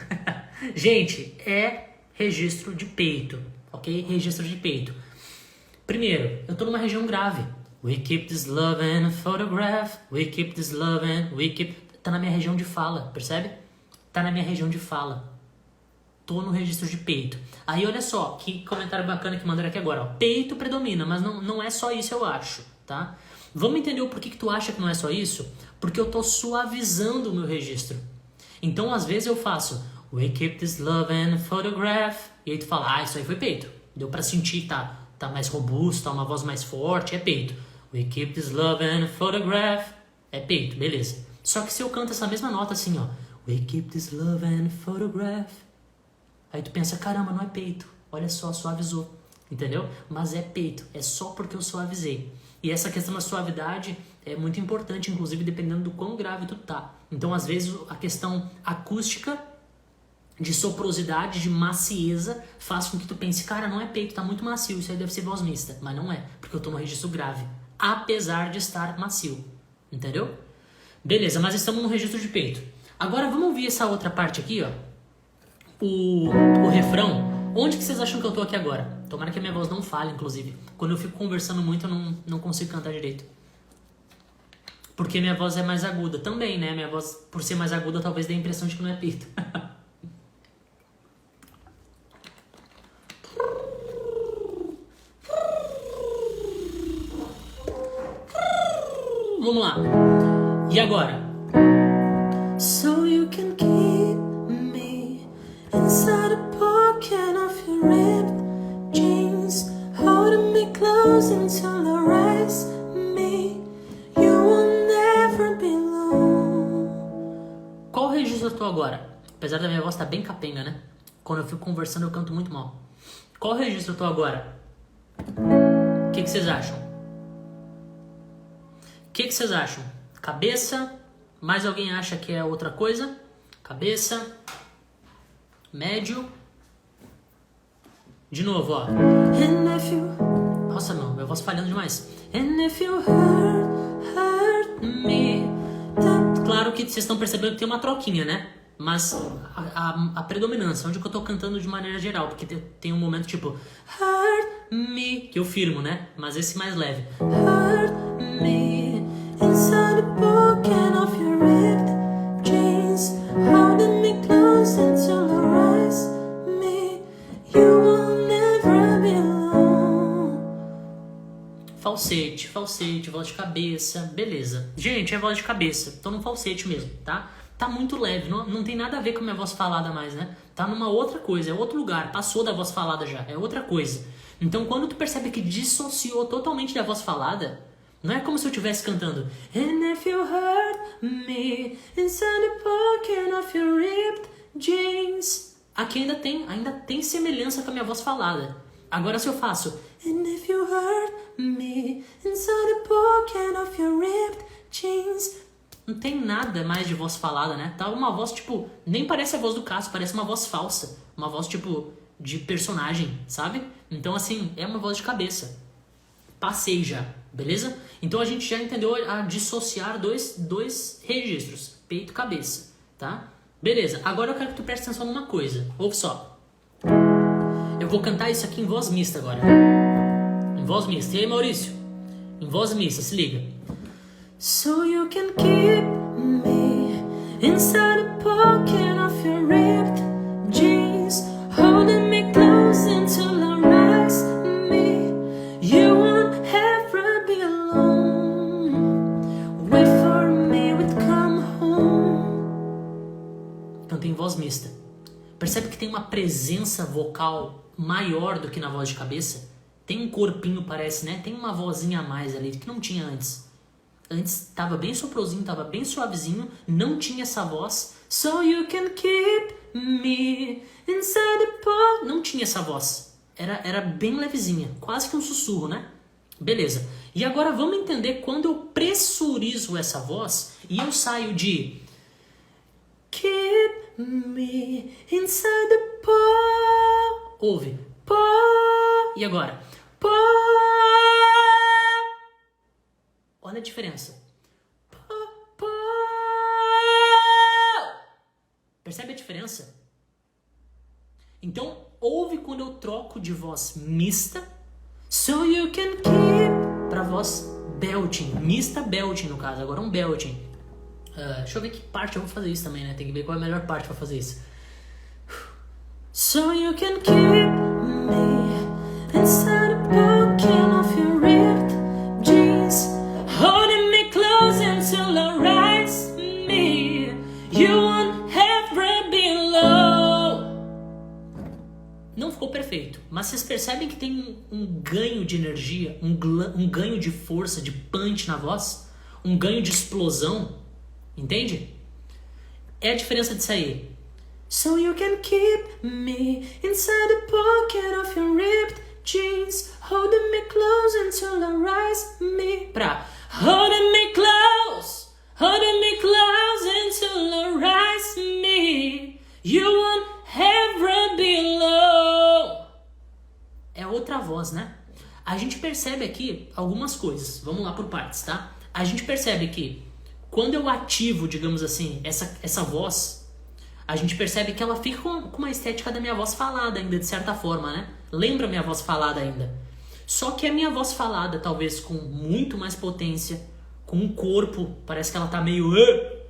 Gente, é registro de peito, ok? Registro de peito. Primeiro, eu tô numa região grave. We keep this love in a photograph. We keep this love in... We keep... Tá na minha região de fala, percebe? Tá na minha região de fala. Tô no registro de peito. Aí, olha só, que comentário bacana que mandaram aqui agora. Ó. Peito predomina, mas não é só isso, eu acho, tá? Vamos entender o porquê que tu acha que não é só isso? Porque eu tô suavizando o meu registro. Então, às vezes eu faço... We keep this love in a photograph. E aí tu fala, isso aí foi peito. Deu pra sentir, tá mais robusto, tá uma voz mais forte, é peito. We keep this love in a photograph. É peito, beleza. Só que se eu canto essa mesma nota assim, ó. We keep this love and photograph. Aí tu pensa, caramba, não é peito. Olha só, suavizou. Entendeu? Mas é peito. É só porque eu suavizei. E essa questão da suavidade é muito importante, inclusive dependendo do quão grave tu tá. Então, às vezes, a questão acústica, de soprosidade, de macieza, faz com que tu pense, cara, não é peito, tá muito macio, isso aí deve ser voz mista. Mas não é, porque eu tô no registro grave. Apesar de estar macio. Entendeu? Beleza, mas estamos no registro de peito. Agora vamos ouvir essa outra parte aqui, ó. O refrão. Onde que vocês acham que eu tô aqui agora? Tomara que a minha voz não falhe, inclusive. Quando eu fico conversando muito, eu não consigo cantar direito. Porque minha voz é mais aguda. Também, né? Minha voz, por ser mais aguda, talvez dê a impressão de que não é peito. Vamos lá. E agora? So you can keep me inside a pocket of your ripped jeans, holding me close until I rise me. You will never be alone. Qual registro eu tô agora? Apesar da minha voz estar bem capenga, né? Quando eu fico conversando eu canto muito mal. Qual registro eu tô agora? O que vocês acham? O que vocês acham? Cabeça? Mais alguém acha que é outra coisa? Cabeça? Médio? De novo, ó. Nossa, não, minha voz falhando demais. And if you hurt me. Claro que vocês estão percebendo que tem uma troquinha, né? Mas a predominância, onde que eu tô cantando de maneira geral, porque tem um momento tipo hurt me, que eu firmo, né? Mas esse mais leve. Hurt me inside the pocket of your ripped jeans, holding me close until I rise me. You will never be alone. Falsete, voz de cabeça, beleza. Gente, é voz de cabeça, tô no falsete mesmo, tá? Tá muito leve, não tem nada a ver com a minha voz falada mais, né? Tá numa outra coisa, é outro lugar, passou da voz falada já, é outra coisa. Então quando tu percebe que dissociou totalmente da voz falada, não é como se eu estivesse cantando And if you hurt me inside the pocket of your ripped jeans. Aqui ainda tem semelhança com a minha voz falada. Agora se eu faço And if you hurt me inside the pocket of your ripped jeans, não tem nada mais de voz falada, né? Tá uma voz, tipo, nem parece a voz do Cássio, parece uma voz falsa. Uma voz, tipo, de personagem, sabe? Então, assim, é uma voz de cabeça. Passei já, beleza? Então a gente já entendeu a dissociar dois registros, peito e cabeça, tá? Beleza, agora eu quero que tu preste atenção numa coisa. Ouve só. Eu vou cantar isso aqui em voz mista agora. Em voz mista. E aí, Maurício? Em voz mista, se liga. So you can keep me inside a pocket of your ripped jeans, holding me close until I rise me. You won't ever be alone. Wait for me, we'd come home. Canta em voz mista. Percebe que tem uma presença vocal maior do que na voz de cabeça? Tem um corpinho, parece, né? Tem uma vozinha a mais ali que não tinha antes. Antes tava bem soprozinho, tava bem suavezinho, não tinha essa voz. So you can keep me inside the pocket. Não tinha essa voz. Era bem levezinha, quase que um sussurro, né? Beleza. E agora vamos entender quando eu pressurizo essa voz e eu saio de keep me inside the pocket. Ouve. E agora? Olha a diferença. Percebe a diferença? Então, ouve quando eu troco de voz mista. So you can keep pra voz belting. Mista belting, no caso. Agora um belting. Deixa eu ver que parte eu vou fazer isso também, né? Tem que ver qual é a melhor parte pra fazer isso. So you can keep me inside a pocket of your ripped jeans, holding me close until I rise me. You won't ever be alone. Não ficou perfeito, mas vocês percebem que tem um ganho de energia, um ganho de força, de punch na voz? um ganho de explosão, entende? É a diferença disso aí. So you can keep me inside the pocket of your ripped jeans, holding me close until I rise me. Pra holding me close until I rise me. You won't ever be alone. É outra voz, né? A gente percebe aqui algumas coisas. Vamos lá por partes, tá? A gente percebe que quando eu ativo, digamos assim, essa voz, a gente percebe que ela fica com uma estética da minha voz falada ainda, de certa forma, né? Lembra a minha voz falada ainda. Só que a minha voz falada, talvez com muito mais potência, com um corpo, parece que ela tá meio...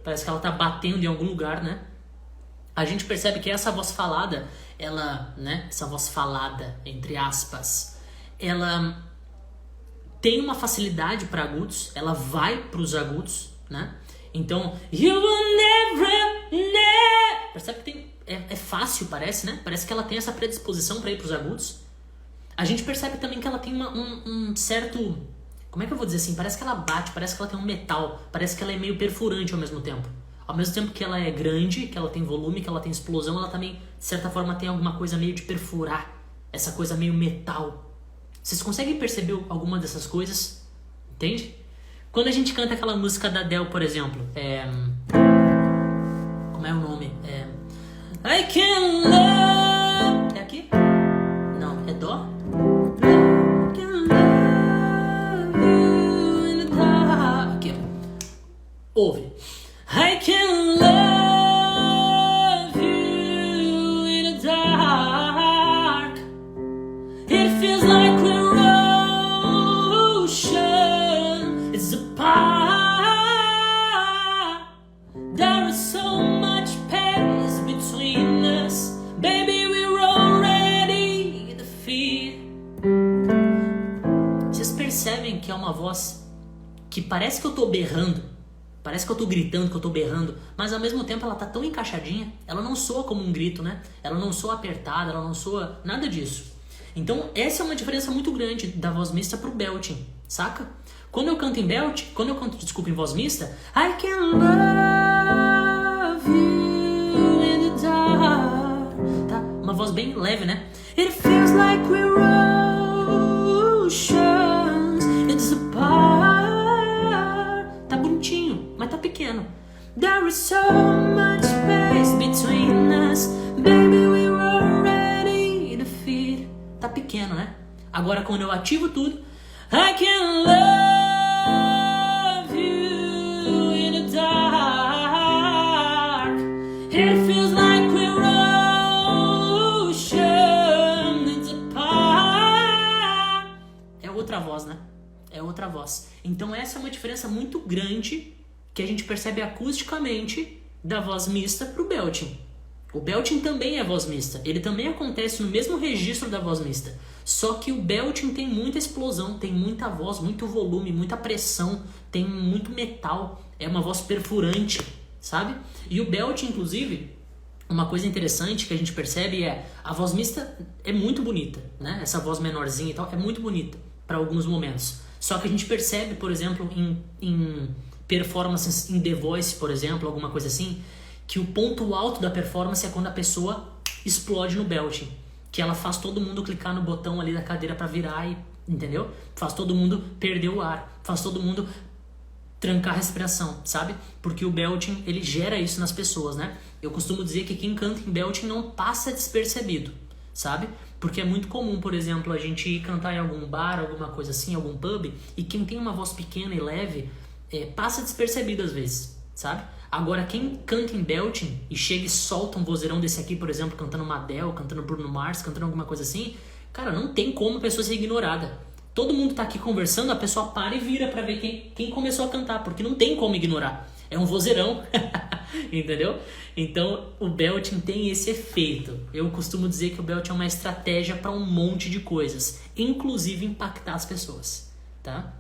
parece que ela tá batendo em algum lugar, né? A gente percebe que essa voz falada, ela, né? Essa voz falada, entre aspas, ela tem uma facilidade para agudos, ela vai para os agudos, né? Então, you will never. Percebe que é fácil, parece, né? Parece que ela tem essa predisposição para ir para os agudos. A gente percebe também que ela tem um certo... Como é que eu vou dizer assim? Parece que ela bate, parece que ela tem um metal, parece que ela é meio perfurante ao mesmo tempo. Ao mesmo tempo que ela é grande, que ela tem volume, que ela tem explosão, ela também, de certa forma, tem alguma coisa meio de perfurar. Essa coisa meio metal. Vocês conseguem perceber alguma dessas coisas? Entende? Quando a gente canta aquela música da Adele, por exemplo, como é o nome? I can love... É aqui? Não, é dó? I can love you in the dark. Aqui, ó. Ouve. I can love you in the dark. It feels like we're ocean. It's apart. There is so much space between us. Baby, we're already defeated. Vocês percebem que é uma voz que parece que eu tô berrando? Parece que eu tô gritando, que eu tô berrando, mas ao mesmo tempo ela tá tão encaixadinha, ela não soa como um grito, né? Ela não soa apertada, ela não soa nada disso. Então essa é uma diferença muito grande da voz mista pro belting, saca? Quando eu canto em voz mista, I can love you in the dark, tá? Uma voz bem leve, né? It feels like we're oceans, it's apart. Tá bonitinho, mas tá pequeno. There is so much space between us. Baby, we were already defeated. Tá pequeno, né? Agora quando eu ativo tudo, I can love you in the dark. It feels like we're ocean, it's apart. É outra voz, né? É outra voz. Então essa é uma diferença muito grande que a gente percebe acusticamente da voz mista pro belting. O belting também é voz mista. Ele também acontece no mesmo registro da voz mista. Só que o belting tem muita explosão, tem muita voz, muito volume, muita pressão, tem muito metal. É uma voz perfurante, sabe? E o belting, inclusive, uma coisa interessante que a gente percebe é a voz mista é muito bonita, né? Essa voz menorzinha e tal é muito bonita para alguns momentos. Só que a gente percebe, por exemplo, em performances em The Voice, por exemplo, alguma coisa assim, que o ponto alto da performance é quando a pessoa explode no belting. Que ela faz todo mundo clicar no botão ali da cadeira pra virar e, entendeu? Faz todo mundo perder o ar, faz todo mundo trancar a respiração, sabe? Porque o belting, ele gera isso nas pessoas, né? Eu costumo dizer que quem canta em belting não passa despercebido, sabe? Porque é muito comum, por exemplo, a gente ir cantar em algum bar, alguma coisa assim, algum pub, e quem tem uma voz pequena e leve, passa despercebido às vezes, sabe? Agora, quem canta em belting e chega e solta um vozeirão desse aqui, por exemplo, cantando uma Adele, cantando Bruno Mars, cantando alguma coisa assim, cara, não tem como a pessoa ser ignorada. Todo mundo tá aqui conversando, a pessoa para e vira pra ver quem começou a cantar, porque não tem como ignorar. É um vozeirão, entendeu? Então, o belting tem esse efeito. Eu costumo dizer que o belting é uma estratégia para um monte de coisas, inclusive impactar as pessoas, tá?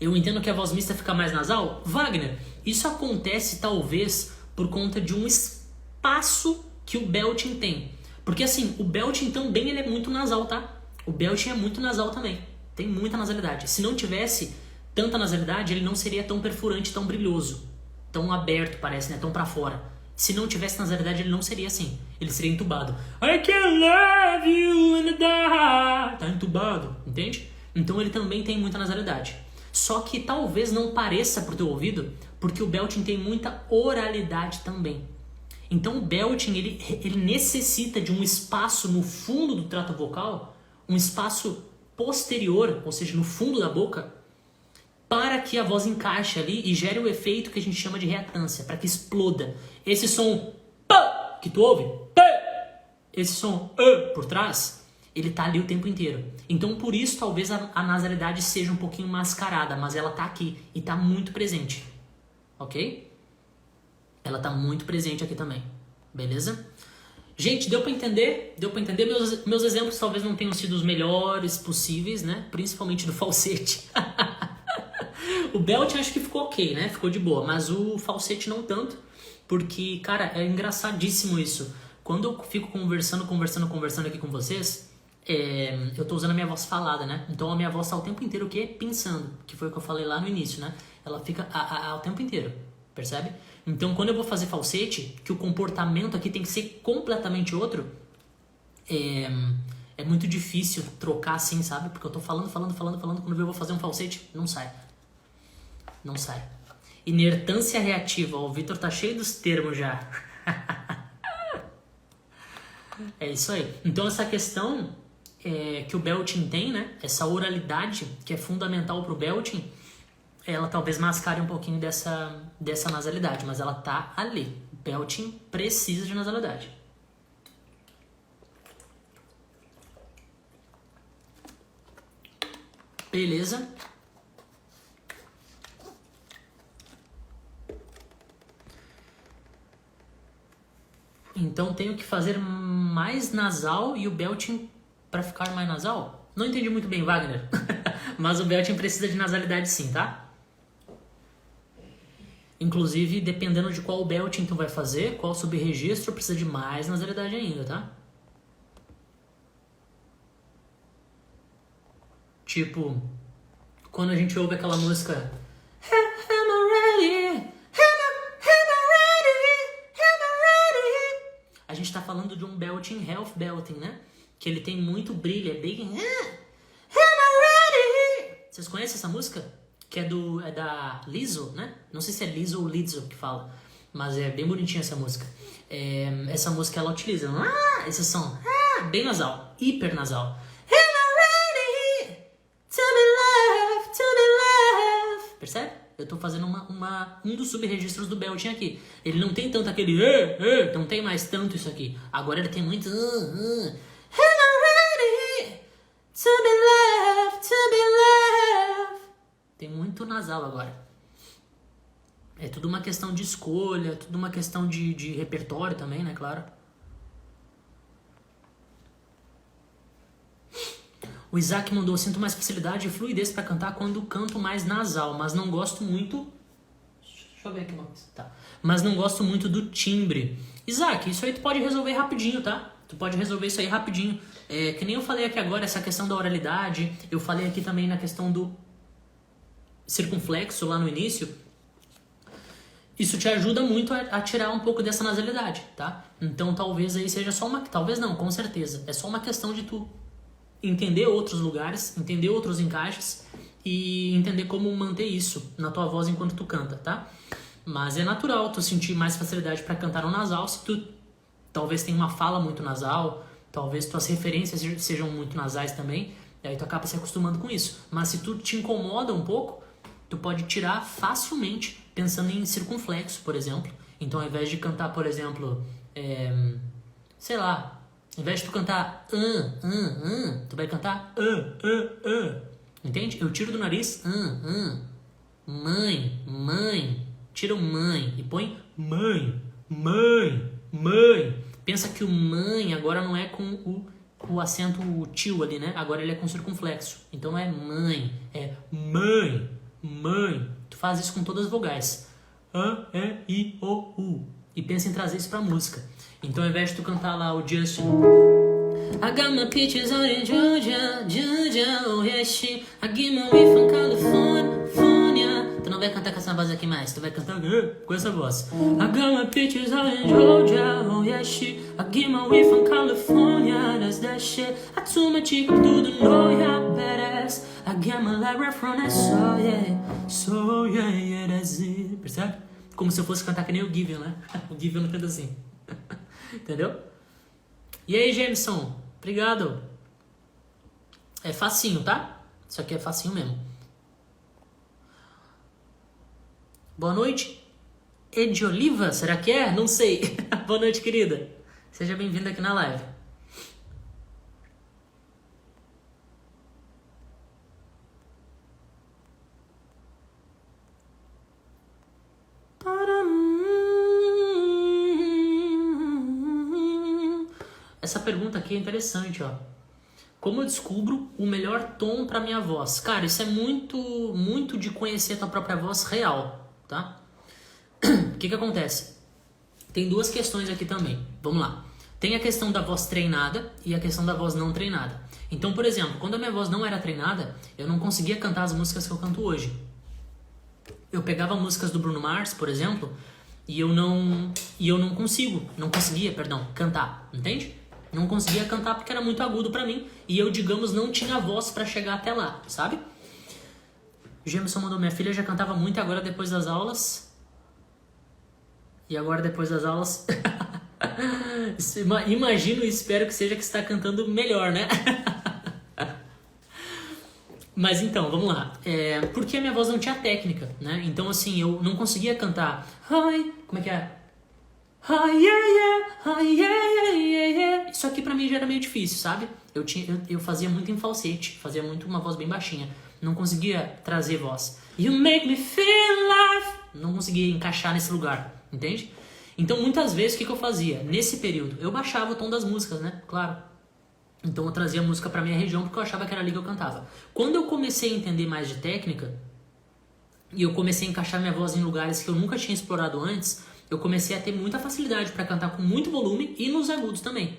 Eu entendo que a voz mista fica mais nasal. Wagner, isso acontece talvez por conta de um espaço que o belting tem. Porque assim, o belting também ele é muito nasal, tá? O belting é muito nasal também. Tem muita nasalidade. Se não tivesse tanta nasalidade, ele não seria tão perfurante, tão brilhoso, tão aberto, parece, né? Tão pra fora. Se não tivesse nasalidade, ele não seria assim. Ele seria entubado. I can love you in the dark. Tá entubado, entende? Então ele também tem muita nasalidade. Só que talvez não pareça pro teu ouvido, porque o belting tem muita oralidade também. Então o belting, ele necessita de um espaço no fundo do trato vocal, um espaço posterior, ou seja, no fundo da boca, para que a voz encaixe ali e gere o efeito que a gente chama de reatância, para que exploda. Esse som pá, que tu ouve, pá, esse som por trás, ele tá ali o tempo inteiro. Então por isso talvez a nasalidade seja um pouquinho mascarada, mas ela tá aqui e tá muito presente, ok? Ela tá muito presente aqui também, beleza? Gente, deu pra entender? Deu pra entender? Meus exemplos talvez não tenham sido os melhores possíveis, né? Principalmente do falsete. O belt acho que ficou ok, né? Ficou de boa, mas o falsete não tanto, porque, cara, é engraçadíssimo isso. Quando eu fico conversando aqui com vocês, eu tô usando a minha voz falada, né? Então a minha voz tá o tempo inteiro o quê? Pensando, que foi o que eu falei lá no início, né? Ela fica o tempo inteiro, percebe? Então quando eu vou fazer falsete, que o comportamento aqui tem que ser completamente outro, é muito difícil trocar assim, sabe? Porque eu tô falando, quando eu vou fazer um falsete, não sai. Não sai. Inertância reativa, ó, o Vitor tá cheio dos termos já. É isso aí. Então essa questão que o belting tem, né? Essa oralidade que é fundamental pro belting, ela talvez mascare um pouquinho dessa nasalidade, mas ela tá ali. O belting precisa de nasalidade. Beleza? Então tenho que fazer mais nasal e o belting para ficar mais nasal? Não entendi muito bem, Wagner. Mas o belting precisa de nasalidade sim, tá? Inclusive, dependendo de qual belting tu vai fazer, qual subregistro, precisa de mais nasalidade ainda, tá? Tipo, quando a gente ouve aquela música a gente tá falando de um belting, half belting, né? Que ele tem muito brilho, é bem... Vocês conhecem essa música? Que é da Lizzo, né? Não sei se é Lizzo ou Lizzo que fala, mas é bem bonitinha essa música. Essa música ela utiliza esse som bem nasal, hiper nasal. Percebe? Eu tô fazendo um dos subregistros do belting aqui. Ele não tem tanto aquele não tem mais tanto isso aqui. Agora ele tem muito tem muito nasal agora. É tudo uma questão de escolha, tudo uma questão de repertório também, né, claro. O Isaac mandou: sinto mais facilidade e fluidez pra cantar quando canto mais nasal, mas não gosto muito... Deixa eu ver aqui uma coisa. Tá. Mas não gosto muito do timbre. Isaac, isso aí tu pode resolver rapidinho, tá? Tu pode resolver isso aí rapidinho. Que nem eu falei aqui agora, essa questão da oralidade. Eu falei aqui também na questão do circunflexo lá no início. Isso te ajuda muito a tirar um pouco dessa nasalidade, tá? Então talvez aí seja só uma... Talvez não, com certeza. É só uma questão de tu entender outros lugares, entender outros encaixes e entender como manter isso na tua voz enquanto tu canta, tá? Mas é natural tu sentir mais facilidade para cantar no nasal se tu talvez tenha uma fala muito nasal, talvez tuas referências sejam muito nasais também, e aí tu acaba se acostumando com isso. Mas se tu te incomoda um pouco, tu pode tirar facilmente pensando em circunflexo, por exemplo. Então ao invés de cantar, por exemplo, sei lá, ao invés de tu cantar tu vai cantar entende? Eu tiro do nariz mãe, tira o mãe e põe mãe. Pensa que o mãe agora não é com o acento tio ali, né? Agora ele é com circunflexo. Então é mãe, é mãe. Tu faz isso com todas as vogais. A, E, I, O, U. E pensa em trazer isso pra música. Então ao invés de tu cantar lá o Justin, I got my peaches out in Georgia, oh yes, I get my way from California, não vai cantar com essa voz aqui mais. Tu vai cantar com essa voz. I got my pictures all in Georgia, oh yeah shit. I get my way from California, that's that shit. I took my chick up to the know, yeah, badass. I get my life right from that, so yeah, that's it. Percebe? Como se eu fosse cantar que nem o Givion, né? O Givion não canta assim. Entendeu? E aí, Jameson? Obrigado. É facinho, tá? Isso aqui é facinho mesmo. Boa noite. Ed Oliva, será que é? Não sei. Boa noite, querida. Seja bem-vinda aqui na live. Essa pergunta aqui é interessante, ó. Como eu descubro o melhor tom para minha voz? Cara, isso é muito de conhecer a tua própria voz real, tá? O que acontece? Tem duas questões aqui também. Vamos lá. Tem a questão da voz treinada e a questão da voz não treinada. Então, por exemplo, quando a minha voz não era treinada, eu não conseguia cantar as músicas que eu canto hoje. Eu pegava músicas do Bruno Mars, por exemplo, e eu não conseguia cantar, entende? Não conseguia cantar porque era muito agudo pra mim e eu, digamos, não tinha voz pra chegar até lá, sabe? O Jameson mandou: minha filha já cantava muito e agora depois das aulas... E agora depois das aulas... Imagino e espero que seja que você está cantando melhor, né? Mas então, vamos lá. Porque a minha voz não tinha técnica, né? Então, assim, eu não conseguia cantar... Hi, como é que é? Hi, yeah, yeah. Isso aqui pra mim já era meio difícil, sabe? Eu fazia muito em falsete, fazia muito uma voz bem baixinha. Não conseguia trazer voz. You make me feel alive. Não conseguia encaixar nesse lugar, entende? Então, muitas vezes, o que eu fazia? Nesse período, eu baixava o tom das músicas, né? Claro. Então, eu trazia a música pra minha região porque eu achava que era ali que eu cantava. Quando eu comecei a entender mais de técnica, e eu comecei a encaixar minha voz em lugares que eu nunca tinha explorado antes, eu comecei a ter muita facilidade pra cantar com muito volume e nos agudos também.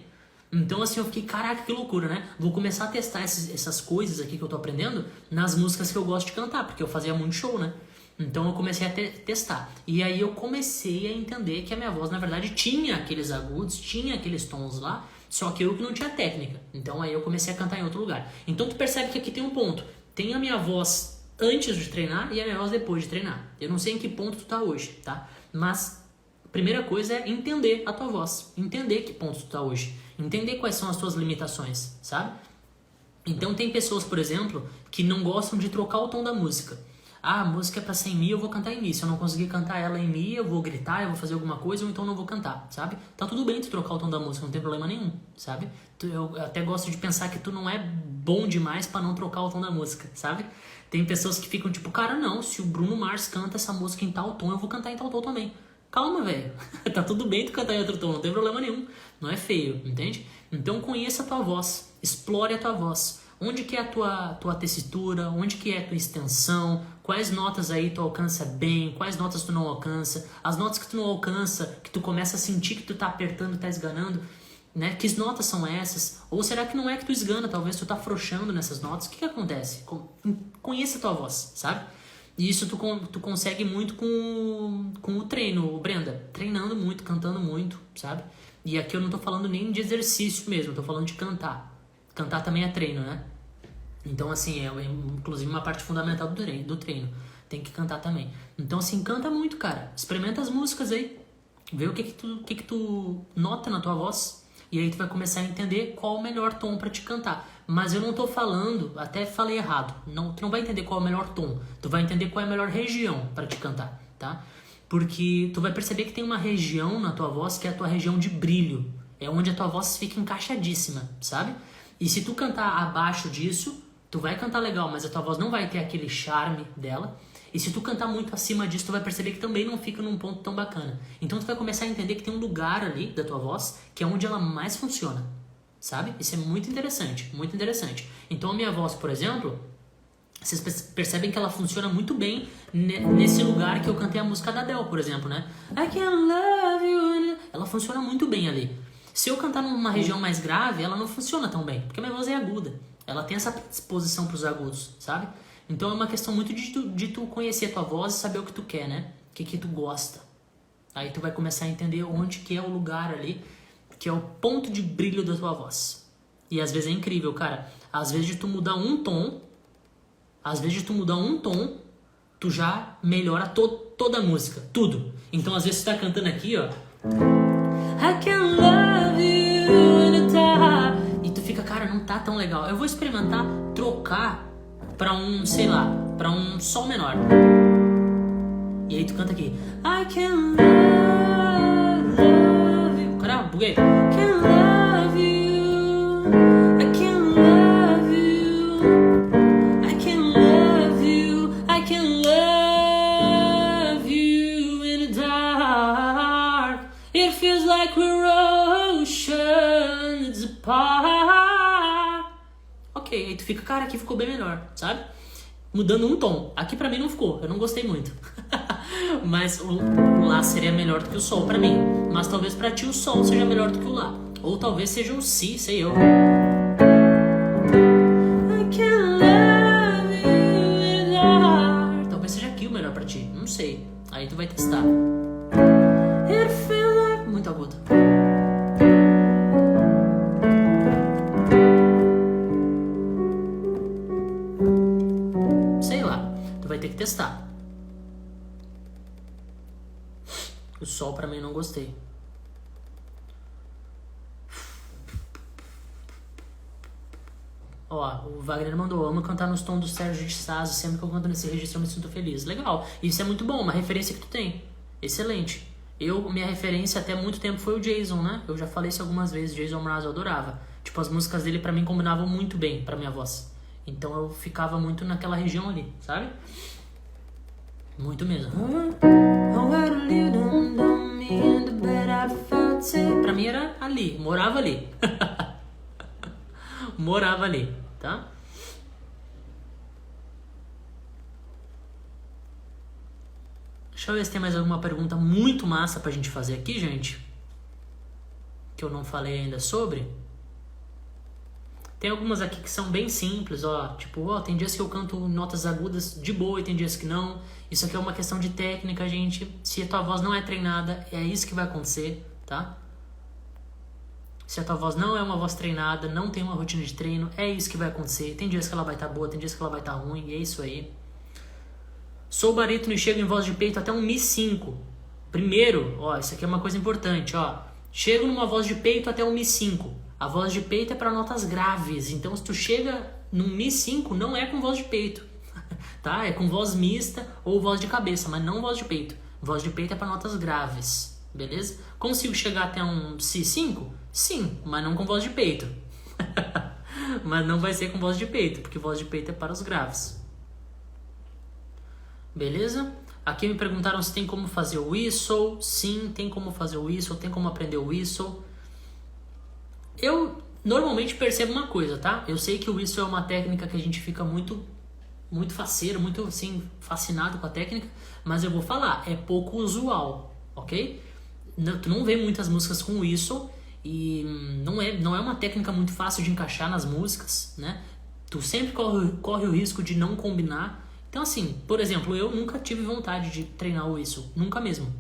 Então, assim, eu fiquei, caraca, que loucura, né? Vou começar a testar essas coisas aqui que eu tô aprendendo nas músicas que eu gosto de cantar, porque eu fazia muito show, né? Então eu comecei a testar. E aí eu comecei a entender que a minha voz, na verdade, tinha aqueles agudos, tinha aqueles tons lá, só que eu que não tinha técnica. Então aí eu comecei a cantar em outro lugar. Então tu percebe que aqui tem um ponto. Tem a minha voz antes de treinar e a minha voz depois de treinar. Eu não sei em que ponto tu tá hoje, tá? Mas a primeira coisa é entender a tua voz. Entender que ponto tu tá hoje. Entender quais são as tuas limitações, sabe? Então tem pessoas, por exemplo, que não gostam de trocar o tom da música. Ah, a música é pra ser em mi, eu vou cantar em mi. Se eu não conseguir cantar ela em mi, eu vou gritar, eu vou fazer alguma coisa, ou então não vou cantar, sabe? Tá tudo bem tu trocar o tom da música, não tem problema nenhum, sabe? Eu até gosto de pensar que tu não é bom demais pra não trocar o tom da música, sabe? Tem pessoas que ficam tipo, cara, não, se o Bruno Mars canta essa música em tal tom, eu vou cantar em tal tom também. Calma, velho. Tá tudo bem tu cantar em outro tom, não tem problema nenhum. Não é feio, entende? Então conheça a tua voz, explore a tua voz. Onde que é a tua tessitura, onde que é a tua extensão, quais notas aí tu alcança bem, quais notas tu não alcança, as notas que tu não alcança, que tu começa a sentir que tu tá apertando, tá esganando, né? Que notas são essas? Ou será que não é que tu esgana, talvez tu tá afrouxando nessas notas? O que acontece? Conheça a tua voz, sabe? E isso tu consegue muito com o treino, Brenda. Treinando muito, cantando muito, sabe? E aqui eu não tô falando nem de exercício mesmo, eu tô falando de cantar. Cantar também é treino, né? Então, assim, é inclusive uma parte fundamental do treino. Tem que cantar também. Então, assim, canta muito, cara. Experimenta as músicas aí. Vê o que tu nota na tua voz. E aí tu vai começar a entender qual o melhor tom pra te cantar. Mas eu não tô falando, até falei errado. Tu não vai entender qual é o melhor tom. Tu vai entender qual é a melhor região pra te cantar, tá? Porque tu vai perceber que tem uma região na tua voz que é a tua região de brilho. É onde a tua voz fica encaixadíssima, sabe? E se tu cantar abaixo disso, tu vai cantar legal, mas a tua voz não vai ter aquele charme dela. E se tu cantar muito acima disso, tu vai perceber que também não fica num ponto tão bacana. Então tu vai começar a entender que tem um lugar ali da tua voz que é onde ela mais funciona, sabe? Isso é muito interessante, muito interessante. Então a minha voz, por exemplo, vocês percebem que ela funciona muito bem nesse lugar que eu cantei a música da Adele, por exemplo, né? I can love you. Ela funciona muito bem ali. Se eu cantar numa região mais grave, ela não funciona tão bem, porque a minha voz é aguda. Ela tem essa disposição para os agudos, sabe? Então é uma questão muito de tu conhecer a tua voz e saber o que tu quer, né? O que tu gosta. Aí tu vai começar a entender onde que é o lugar ali, que é o ponto de brilho da tua voz. E às vezes é incrível, cara. Às vezes de tu mudar um tom, tu já melhora toda a música, tudo. Então às vezes tu tá cantando aqui, ó. I can love you in a time. E tu fica, cara, não tá tão legal. Eu vou experimentar trocar pra um, sei lá, pra um sol menor. E aí tu canta aqui. I can love you. Caramba, buguei. Can love you. I can love you. I can love you. I can love you in the dark. It feels like we're oceans apart. Ok, aí tu fica, cara, aqui ficou bem melhor, sabe? Mudando um tom. Aqui pra mim não ficou, eu não gostei muito. Mas o Lá seria melhor do que o Sol pra mim. Mas talvez pra ti o Sol seja melhor do que o Lá. Ou talvez seja um Si, sei eu. I can love you. Talvez seja aqui o melhor pra ti, não sei. Aí tu vai testar. It feels like... Muito agudo. Sei lá, tu vai ter que testar. O Sol pra mim não gostei. Ó, o Wagner mandou: amo cantar nos tons do Sérgio de Sazzo. Sempre que eu canto nesse registro eu me sinto feliz. Legal, isso é muito bom, uma referência que tu tem. Excelente. Minha referência até muito tempo foi o Jason, né? Eu já falei isso algumas vezes. Jason Mraz eu adorava. Tipo, as músicas dele pra mim combinavam muito bem pra minha voz. Então eu ficava muito naquela região ali, sabe? Muito mesmo. Pra mim era ali, morava ali. Morava ali, tá? Deixa eu ver se tem mais alguma pergunta muito massa pra gente fazer aqui, gente. Que eu não falei ainda sobre. Tem algumas aqui que são bem simples, ó. Tipo, ó, tem dias que eu canto notas agudas de boa e tem dias que não. Isso aqui é uma questão de técnica, gente. Se a tua voz não é treinada, é isso que vai acontecer, tá? Se a tua voz não é uma voz treinada, não tem uma rotina de treino, é isso que vai acontecer. Tem dias que ela vai estar boa, tem dias que ela vai estar ruim, e é isso aí. Sou barítono e chego em voz de peito até um Mi5. Primeiro, ó, isso aqui é uma coisa importante, ó. Chego numa voz de peito até um Mi5. A voz de peito é para notas graves, então se tu chega num Mi5, não é com voz de peito, tá? É com voz mista ou voz de cabeça, mas não voz de peito. Voz de peito é para notas graves, beleza? Consigo chegar até um Si5? Sim, mas não com voz de peito. Mas não vai ser com voz de peito, porque voz de peito é para os graves. Beleza? Aqui me perguntaram se tem como fazer o whistle. Sim, tem como fazer o whistle, tem como aprender o whistle. Eu normalmente percebo uma coisa, tá? Eu sei que o whistle é uma técnica que a gente fica muito faceiro, muito assim, fascinado com a técnica, mas eu vou falar, é pouco usual, ok? Tu não vê muitas músicas com whistle e não é uma técnica muito fácil de encaixar nas músicas, né? Tu sempre corre o risco de não combinar. Então assim, por exemplo, eu nunca tive vontade de treinar o whistle, nunca mesmo.